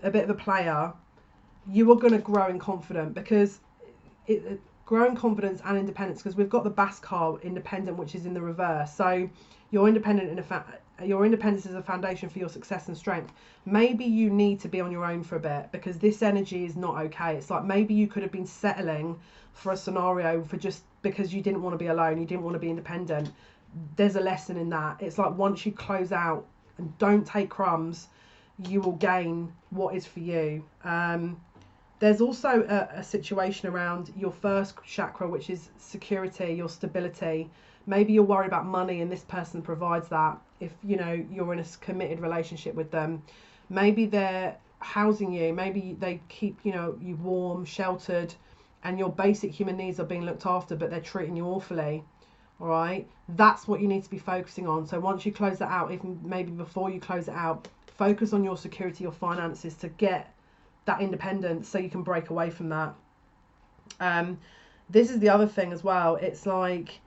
a bit of a player, you are going to grow in confidence, because grow in confidence and independence, because we've got the Bass card, independent, which is in the reverse. So you're independent your independence is a foundation for your success and strength. Maybe you need to be on your own for a bit, because this energy is not okay. It's like maybe you could have been settling for a scenario for just because you didn't want to be alone, you didn't want to be independent. There's a lesson in that. It's like once you close out and don't take crumbs, you will gain what is for you. There's also a situation around your first chakra, which is security, your stability. Maybe you're worried about money, and this person provides that. If you know you're in a committed relationship with them, maybe they're housing you, maybe they keep you warm, sheltered, and your basic human needs are being looked after, but they're treating you awfully. All right, that's what you need to be focusing on. So once you close that out, even maybe before you close it out, focus on your security, your finances, to get that independence so you can break away from that. This is the other thing as well. It's like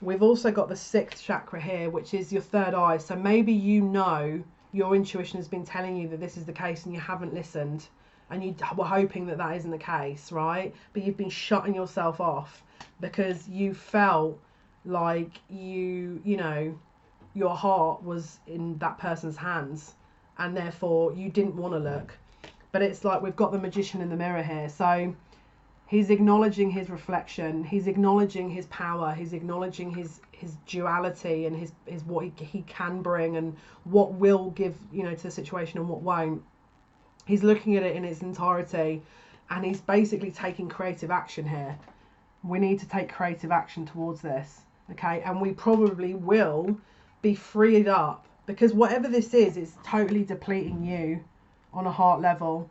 we've also got the 6th chakra here, which is your third eye. So maybe your intuition has been telling you that this is the case and you haven't listened, and you were hoping that that isn't the case, right? But you've been shutting yourself off because you felt like you know, your heart was in that person's hands, and therefore you didn't want to look. But it's like we've got the magician in the mirror here. So he's acknowledging his reflection, he's acknowledging his power, he's acknowledging his duality and his what he can bring and what will give, you know, to the situation and what won't. He's looking at it in its entirety, and he's basically taking creative action here. We need to take creative action towards this, okay? And we probably will be freed up, because whatever this is, it's totally depleting you on a heart level.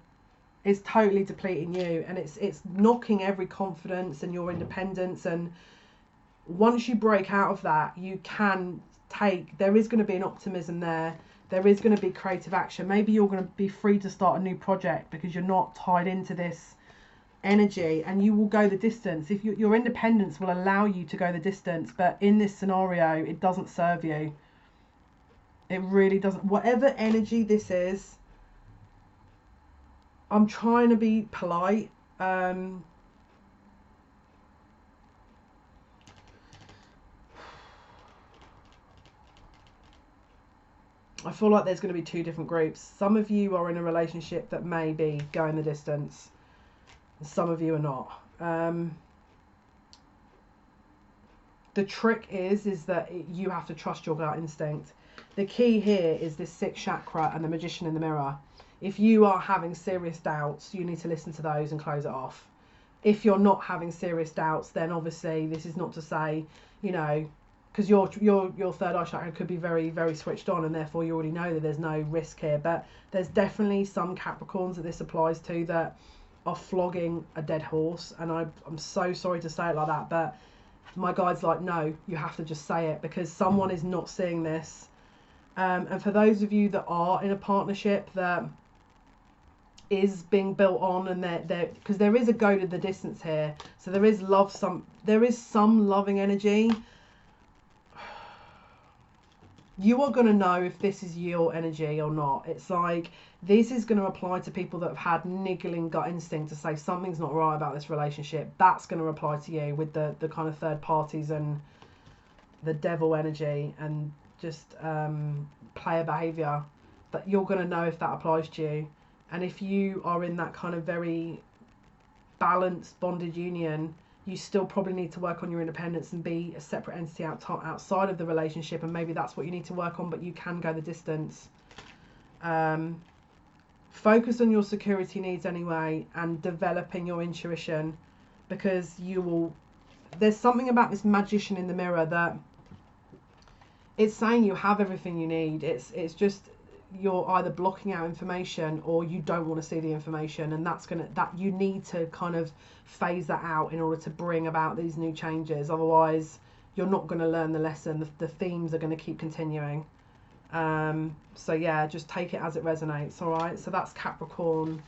It's totally depleting you, and it's knocking every confidence and your independence. And once you break out of that, you can take, there is going to be an optimism there. There is going to be creative action. Maybe you're going to be free to start a new project because you're not tied into this energy, and you will go the distance. If your independence will allow you to go the distance, but in this scenario, it doesn't serve you. It really doesn't. Whatever energy this is, I'm trying to be polite. I feel like there's going to be two different groups. Some of you are in a relationship that may be going the distance. Some of you are not. The trick is that you have to trust your gut instinct. The key here is this sixth chakra and the magician in the mirror. If you are having serious doubts, you need to listen to those and close it off. If you're not having serious doubts, then obviously this is not to say, you know, because your third eye chakra could be very, very switched on, and therefore you already know that there's no risk here. But there's definitely some Capricorns that this applies to that are flogging a dead horse, and I'm so sorry to say it like that, but my guide's like, no, you have to just say it, because someone is not seeing this. And for those of you that are in a partnership that is being built on, and they're because there is a go to the distance here, so there is love, there is some loving energy. You are going to know if this is your energy or not. It's like, this is going to apply to people that have had niggling gut instinct to say something's not right about this relationship. That's going to apply to you with the kind of third parties and the devil energy and just player behavior. But you're going to know if that applies to you. And if you are in that kind of very balanced bonded union, you still probably need to work on your independence and be a separate entity outside of the relationship, and maybe that's what you need to work on, but you can go the distance. Focus on your security needs anyway, and developing your intuition, because you will, there's something about this magician in the mirror that it's saying you have everything you need. It's just you're either blocking out information or you don't want to see the information, and that you need to kind of phase that out in order to bring about these new changes. Otherwise you're not going to learn the lesson. The themes are going to keep continuing. So yeah, just take it as it resonates. All right, so that's Capricorn.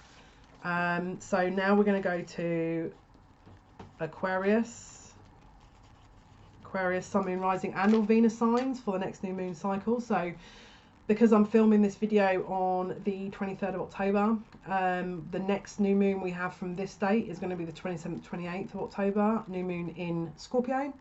So now we're going to go to Aquarius, Sun, Moon, Rising and or Venus signs for the next new moon cycle. So because I'm filming this video on the 23rd of October, the next new moon we have from this date is going to be the 27th, 28th of October, new moon in Scorpio.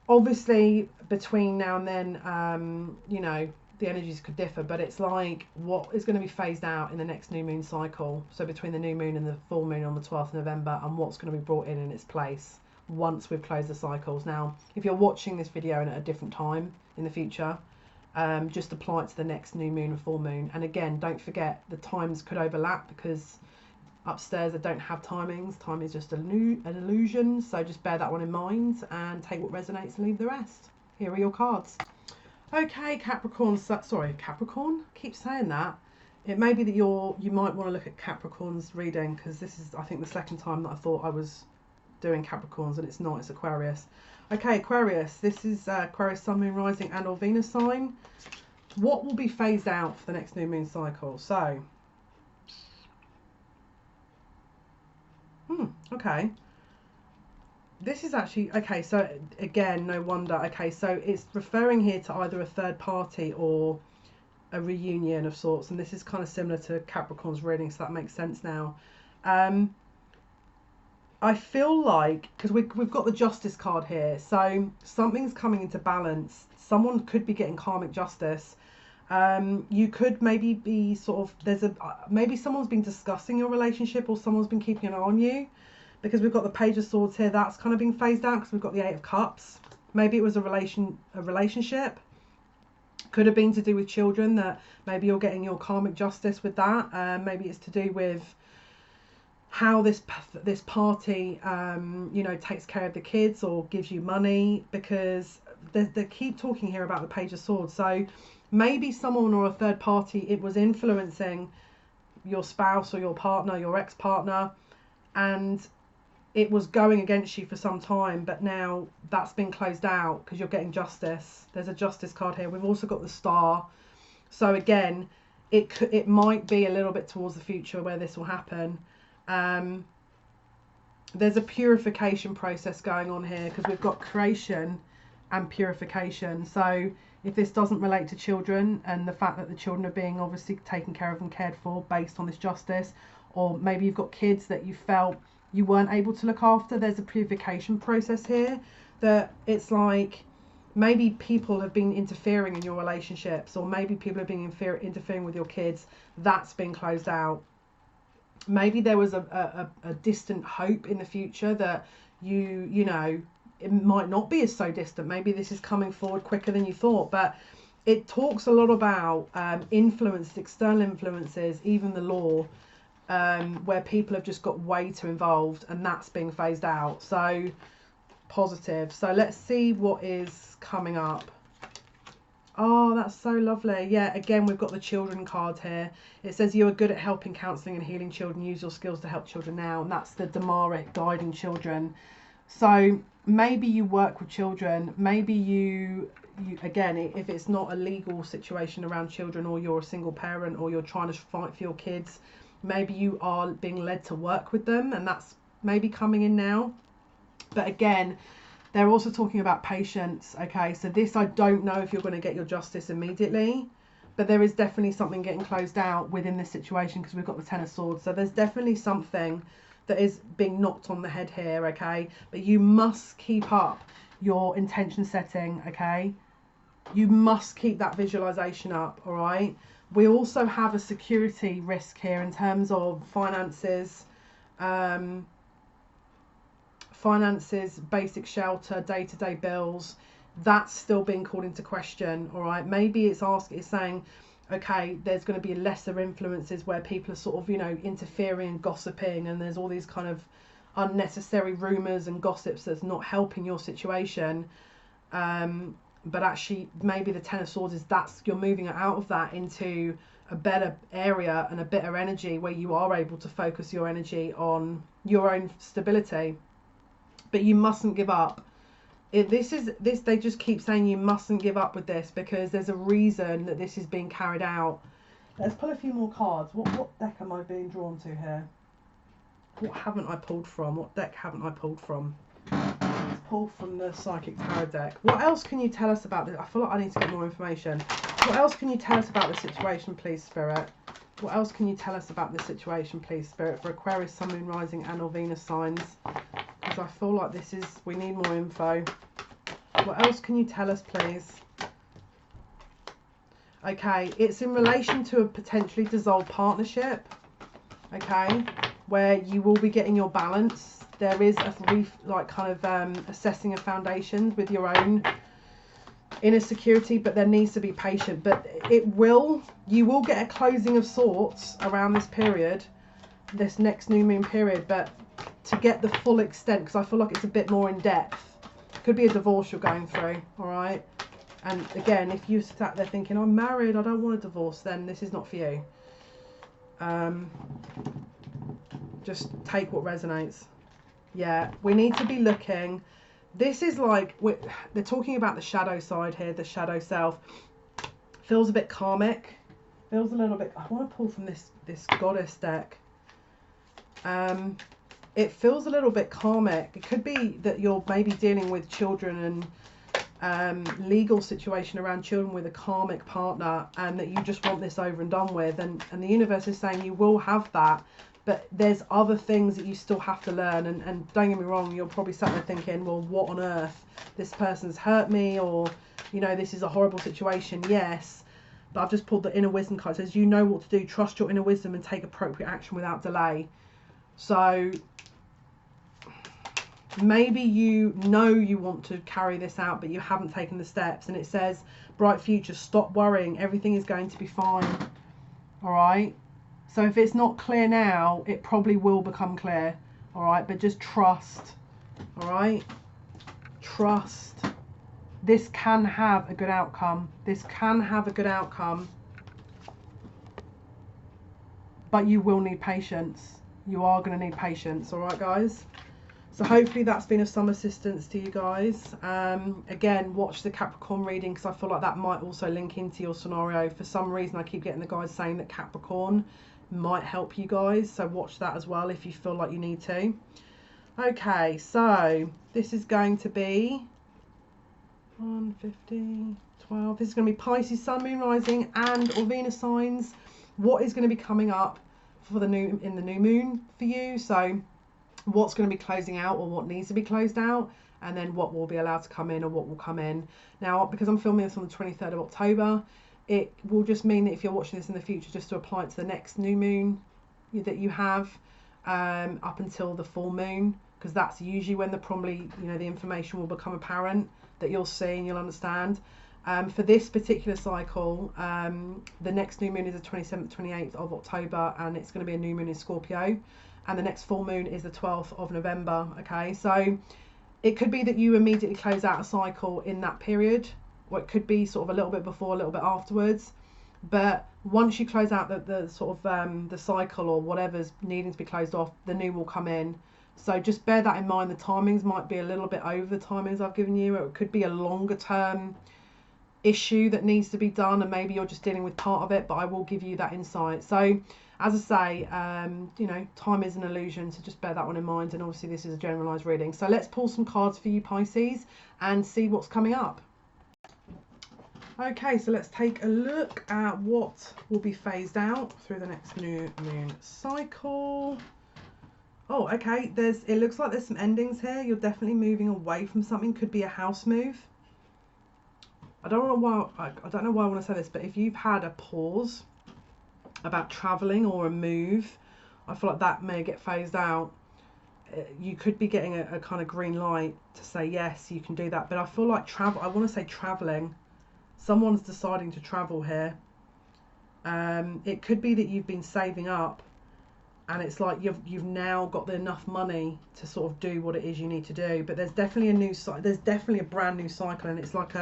Obviously, between now and then, you know, the energies could differ, but it's like what is going to be phased out in the next new moon cycle. So between the new moon and the full moon on the 12th of November, and what's going to be brought in its place once we've closed the cycles. Now, if you're watching this video at a different time in the future, just apply it to the next new moon and full moon. And again, don't forget the times could overlap, because upstairs I don't have timings. Time is just an illusion, so just bear that one in mind and take what resonates and leave the rest. Here are your cards. Okay, Capricorn. Sorry, Capricorn? Keep saying that. It may be that you might want to look at Capricorn's reading, because this is, I think, the second time that I thought I was doing Capricorns, and it's not, it's Aquarius. Okay, Aquarius, this is Aquarius, Sun, Moon, Rising and or Venus sign. What will be phased out for the next new moon cycle? So, okay. This is actually, okay, so again, no wonder. Okay, so it's referring here to either a third party or a reunion of sorts, and this is kind of similar to Capricorn's reading, so that makes sense now. I feel like, because we've got the Justice card here, so something's coming into balance. Someone could be getting karmic justice. You could maybe be sort of, maybe someone's been discussing your relationship, or someone's been keeping an eye on you, because we've got the Page of Swords here. That's kind of being phased out because we've got the Eight of Cups. Maybe it was a relationship. Could have been to do with children, that maybe you're getting your karmic justice with that. Maybe it's to do with how this party you know, takes care of the kids or gives you money, because they keep talking here about the Page of Swords. So maybe someone or a third party, it was influencing your spouse or your partner, your ex-partner, and it was going against you for some time, but now that's been closed out because you're getting justice. There's a Justice card here. We've also got the Star. So again, it might be a little bit towards the future where this will happen. There's a purification process going on here because we've got creation and purification. So if this doesn't relate to children, and the fact that the children are being obviously taken care of and cared for based on this justice, or maybe you've got kids that you felt you weren't able to look after, there's a purification process here, that it's like maybe people have been interfering in your relationships, or maybe people have been interfering with your kids. That's been closed out. Maybe there was a distant hope in the future that you know, it might not be as so distant. Maybe this is coming forward quicker than you thought, but it talks a lot about influences, external influences, even the law, where people have just got way too involved, and that's being phased out. So positive. So let's see what is coming up. Oh, that's so lovely. Yeah, again, we've got the Children card here. It says you are good at helping, counselling and healing children. Use your skills to help children now. And that's the Demaric, guiding children. So maybe you work with children. Maybe you again, if it's not a legal situation around children, or you're a single parent, or you're trying to fight for your kids, maybe you are being led to work with them, and that's maybe coming in now. But again, they're also talking about patience. Okay, so this, I don't know if you're going to get your justice immediately, but there is definitely something getting closed out within this situation, because we've got the Ten of Swords. So there's definitely something that is being knocked on the head here. Okay, but you must keep up your intention setting. Okay, you must keep that visualization up. All right, we also have a security risk here in terms of finances, basic shelter, day-to-day bills. That's still being called into question. All right, maybe it's saying, okay, there's going to be lesser influences where people are sort of, you know, interfering and gossiping, and there's all these kind of unnecessary rumors and gossips that's not helping your situation. But actually, maybe the Ten of Swords is you're moving out of that into a better area and a better energy, where you are able to focus your energy on your own stability. But you mustn't give up. They just keep saying you mustn't give up with this, because there's a reason that this is being carried out. Let's pull a few more cards. What deck am I being drawn to here? What haven't I pulled from? What deck haven't I pulled from? Let's pull from the Psychic Tarot deck. What else can you tell us about this? I feel like I need to get more information. What else can you tell us about the situation, please, Spirit? What else can you tell us about the situation, please, Spirit, for Aquarius, Sun, Moon, Rising and or Venus signs? Because I feel like we need more info. What else can you tell us, please? Okay, it's in relation to a potentially dissolved partnership. Okay, where you will be getting your balance. There is assessing of foundations with your own inner security, but there needs to be patience. But you will get a closing of sorts around this period, this next new moon period. But to get the full extent, because I feel like it's a bit more in depth, could be a divorce you're going through. All right, and again, if you sat there thinking I'm married, I don't want a divorce, then this is not for you. Just take what resonates. Yeah, we need to be looking. This is like, they're talking about the shadow side here, the shadow self. Feels a bit karmic. Feels a little bit, I want to pull from this Goddess deck. It feels a little bit karmic. It could be that you're maybe dealing with children, and legal situation around children with a karmic partner, and that you just want this over and done with, and the universe is saying you will have that, but there's other things that you still have to learn. And don't get me wrong, you're probably sat there thinking, well, what on earth, this person's hurt me, or you know, this is a horrible situation. Yes, but I've just pulled the inner wisdom card. It says you know what to do, trust your inner wisdom and take appropriate action without delay. So maybe you know you want to carry this out, but you haven't taken the steps. And it says bright future, stop worrying, everything is going to be fine. All right, so if it's not clear now, it probably will become clear. All right, but just trust. All right, trust. This can have a good outcome. This can have a good outcome, but you will need patience. You are going to need patience. All right, guys. So hopefully that's been of some assistance to you guys. Again, watch the Capricorn reading, because I feel like that might also link into your scenario. For some reason, I keep getting the guys saying that Capricorn might help you guys. So watch that as well if you feel like you need to. Okay, so this is going to be 150, 12. This is going to be Pisces, Sun, Moon, Rising, and or Venus signs. What is going to be coming up for the new moon for you? So what's going to be closing out, or what needs to be closed out, and then what will be allowed to come in, or what will come in. Now, because I'm filming this on the 23rd of October, it will just mean that if you're watching this in the future, just to apply it to the next new moon that you have, up until the full moon, because that's usually when the information will become apparent, that you'll see and you'll understand. For this particular cycle, the next new moon is the 27th, 28th of October, and it's going to be a new moon in Scorpio. And the next full moon is the 12th of November. Okay, so it could be that you immediately close out a cycle in that period, or it could be sort of a little bit before, a little bit afterwards. But once you close out the sort of the cycle, or whatever's needing to be closed off, the new will come in. So just bear that in mind. The timings might be a little bit over the timings I've given you. It could be a longer term issue that needs to be done, and maybe you're just dealing with part of it, but I will give you that insight. So as I say, you know, time is an illusion, so just bear that one in mind. And obviously this is a generalized reading. So let's pull some cards for you, Pisces, and see what's coming up. Okay, so let's take a look at what will be phased out through the next new moon cycle. Oh, okay, it looks like there's some endings here. You're definitely moving away from something. Could be a house move. I don't know why I want to say this, but if you've had a pause about traveling or a move, I feel like that may get phased out. You could be getting a kind of green light to say yes, you can do that. But I feel like I want to say traveling. Someone's deciding to travel here. It could be that you've been saving up, and it's like you've now got enough money to sort of do what it is you need to do. But there's definitely there's definitely a brand new cycle, and it's like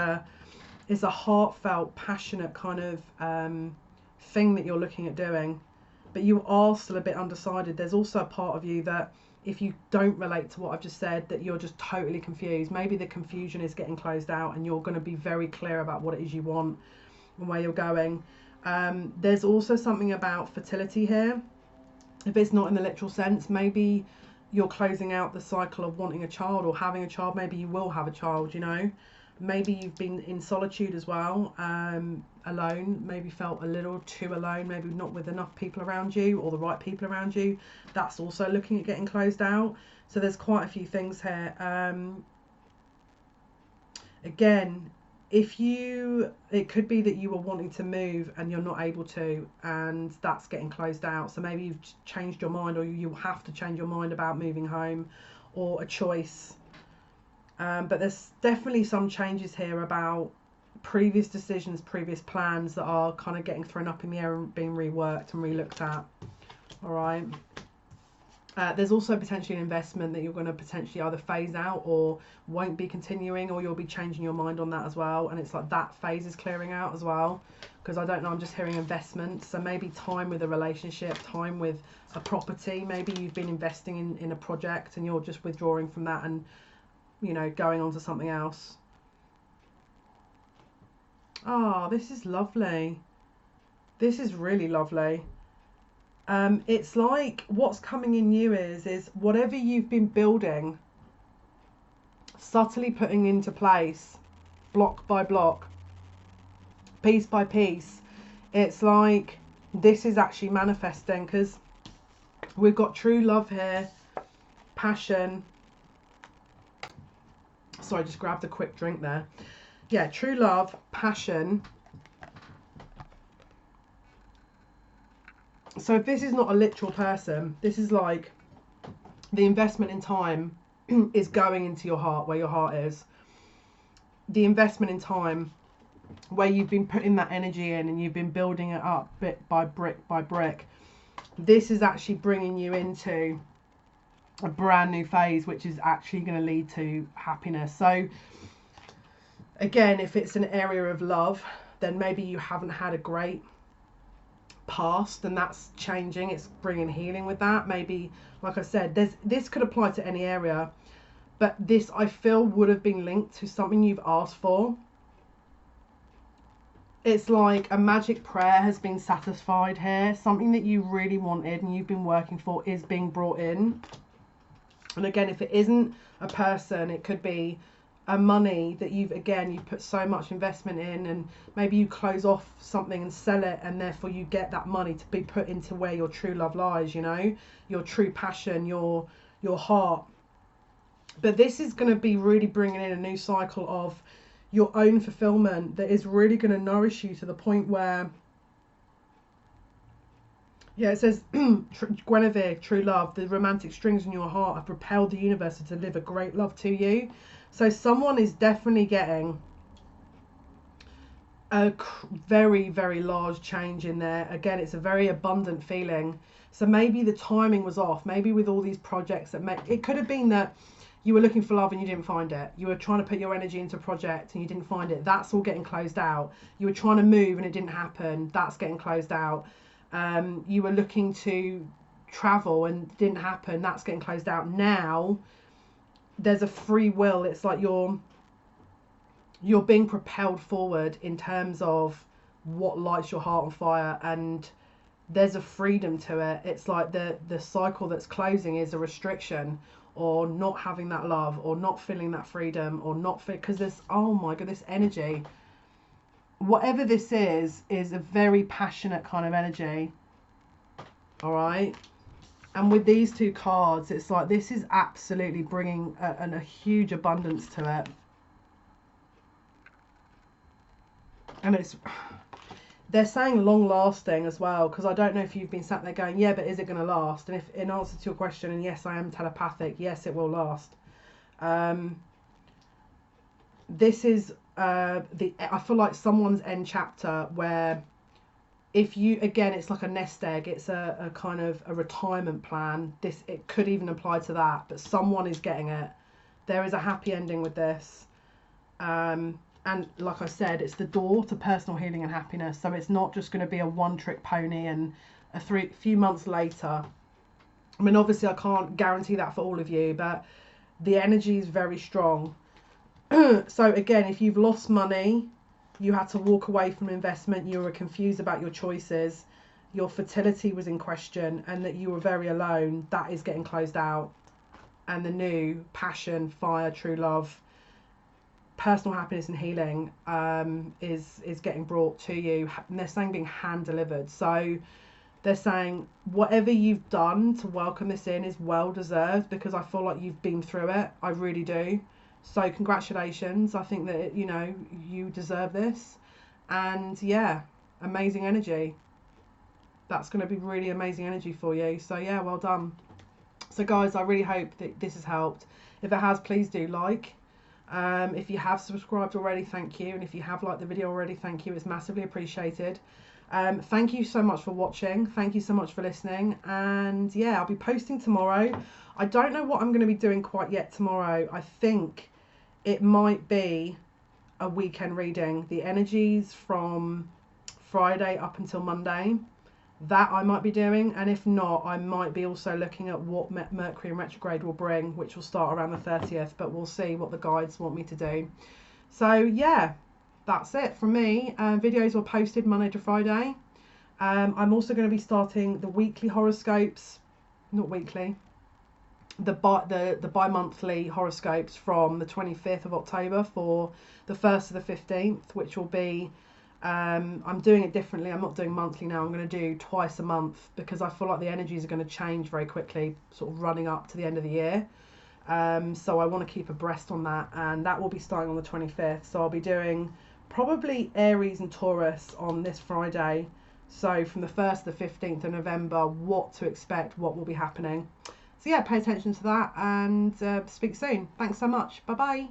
it's a heartfelt, passionate kind of thing that you're looking at doing, but you are still a bit undecided. There's also a part of you that, if you don't relate to what I've just said, that you're just totally confused. Maybe the confusion is getting closed out, and you're going to be very clear about what it is you want and where you're going. There's also something about fertility here. If it's not in the literal sense, maybe you're closing out the cycle of wanting a child or having a child. Maybe you will have a child, you know. Maybe you've been in solitude as well, alone, maybe felt a little too alone, maybe not with enough people around you or the right people around you. That's also looking at getting closed out. So there's quite a few things here. Again, it could be that you were wanting to move and you're not able to, and that's getting closed out. So maybe you've changed your mind, or you have to change your mind about moving home, or a choice. But there's definitely some changes here about previous decisions, previous plans that are kind of getting thrown up in the air and being reworked and relooked at. All right. There's also potentially an investment that you're going to potentially either phase out or won't be continuing, or you'll be changing your mind on that as well. And it's like that phase is clearing out as well, because I don't know, I'm just hearing investment. So maybe time with a relationship, time with a property. Maybe you've been investing in a project and you're just withdrawing from that and, you know, going on to something else. Oh, this is lovely. This is really lovely. It's like what's coming in you is whatever you've been building, subtly putting into place, block by block, piece by piece. It's like this is actually manifesting, because we've got true love here, passion. Sorry, just grabbed a quick drink there. Yeah, true love, passion. So if this is not a literal person, this is like the investment in time is going into your heart, where your heart is. The investment in time where you've been putting that energy in and you've been building it up bit by brick by brick. This is actually bringing you into a brand new phase, which is actually going to lead to happiness. So again, if it's an area of love, then maybe you haven't had a great past, and that's changing. It's bringing healing with that. Maybe, like I said, this could apply to any area, but this I feel would have been linked to something you've asked for. It's like a magic prayer has been satisfied here. Something that you really wanted and you've been working for is being brought in. And again, if it isn't a person, it could be a money that you've put so much investment in, and maybe you close off something and sell it, and therefore you get that money to be put into where your true love lies, you know, your true passion, your heart. But this is going to be really bringing in a new cycle of your own fulfillment that is really going to nourish you to the point where, yeah, it says, Guinevere, true love, the romantic strings in your heart have propelled the universe to deliver great love to you. So someone is definitely getting a very, very large change in there. Again, it's a very abundant feeling. So maybe the timing was off. Maybe with all these projects it could have been that you were looking for love and you didn't find it. You were trying to put your energy into a project and you didn't find it. That's all getting closed out. You were trying to move and it didn't happen. That's getting closed out. You were looking to travel and it didn't happen. That's getting closed out. Now there's a free will. It's like you're being propelled forward in terms of what lights your heart on fire, and there's a freedom to it. It's like the cycle that's closing is a restriction, or not having that love, or not feeling that freedom, or not because there's, oh my god, this energy, whatever this is a very passionate kind of energy. All right. And with these two cards, it's like this is absolutely bringing a huge abundance to it. And they're saying long lasting as well, because I don't know if you've been sat there going, yeah, but is it going to last? And if, in answer to your question, and yes, I am telepathic, yes, it will last. This is I feel like someone's end chapter where, if you, again, it's like a nest egg, it's a kind of a retirement plan. It could even apply to that, but someone is getting it. There is a happy ending with this. And like I said, it's the door to personal healing and happiness. So it's not just going to be a one-trick pony and a few months later. I mean, obviously I can't guarantee that for all of you, but the energy is very strong. So again, if you've lost money, you had to walk away from investment, you were confused about your choices, your fertility was in question, and that you were very alone, that is getting closed out. And the new passion, fire, true love, personal happiness and healing is getting brought to you. And they're saying being hand delivered. So they're saying whatever you've done to welcome this in is well deserved, because I feel like you've been through it. I really do. So congratulations. I think that, you know, you deserve this. And yeah, amazing energy. That's going to be really amazing energy for you. So yeah, well done. So guys, I really hope that this has helped. If it has, please do like. If you have subscribed already, thank you. And if you have liked the video already, thank you. It's massively appreciated. Thank you so much for watching. Thank you so much for listening. And yeah, I'll be posting tomorrow. I don't know what I'm going to be doing quite yet tomorrow. I think it might be a weekend reading. The energies from Friday up until Monday, that I might be doing. And if not, I might be also looking at what Mercury in retrograde will bring, which will start around the 30th. But we'll see what the guides want me to do. So yeah, that's it from me. Videos are posted Monday to Friday. I'm also going to be starting the weekly horoscopes. Not weekly. the bi-monthly horoscopes from the 25th of October for the 1st to the 15th, which will be, I'm doing it differently. I'm not doing monthly now. I'm going to do twice a month because I feel like the energies are going to change very quickly, sort of running up to the end of the year. So I want to keep abreast on that, and that will be starting on the 25th. So I'll be doing probably Aries and Taurus on this Friday. So from the 1st to the 15th of November, what to expect, what will be happening. So yeah, pay attention to that, and speak soon. Thanks so much. Bye bye.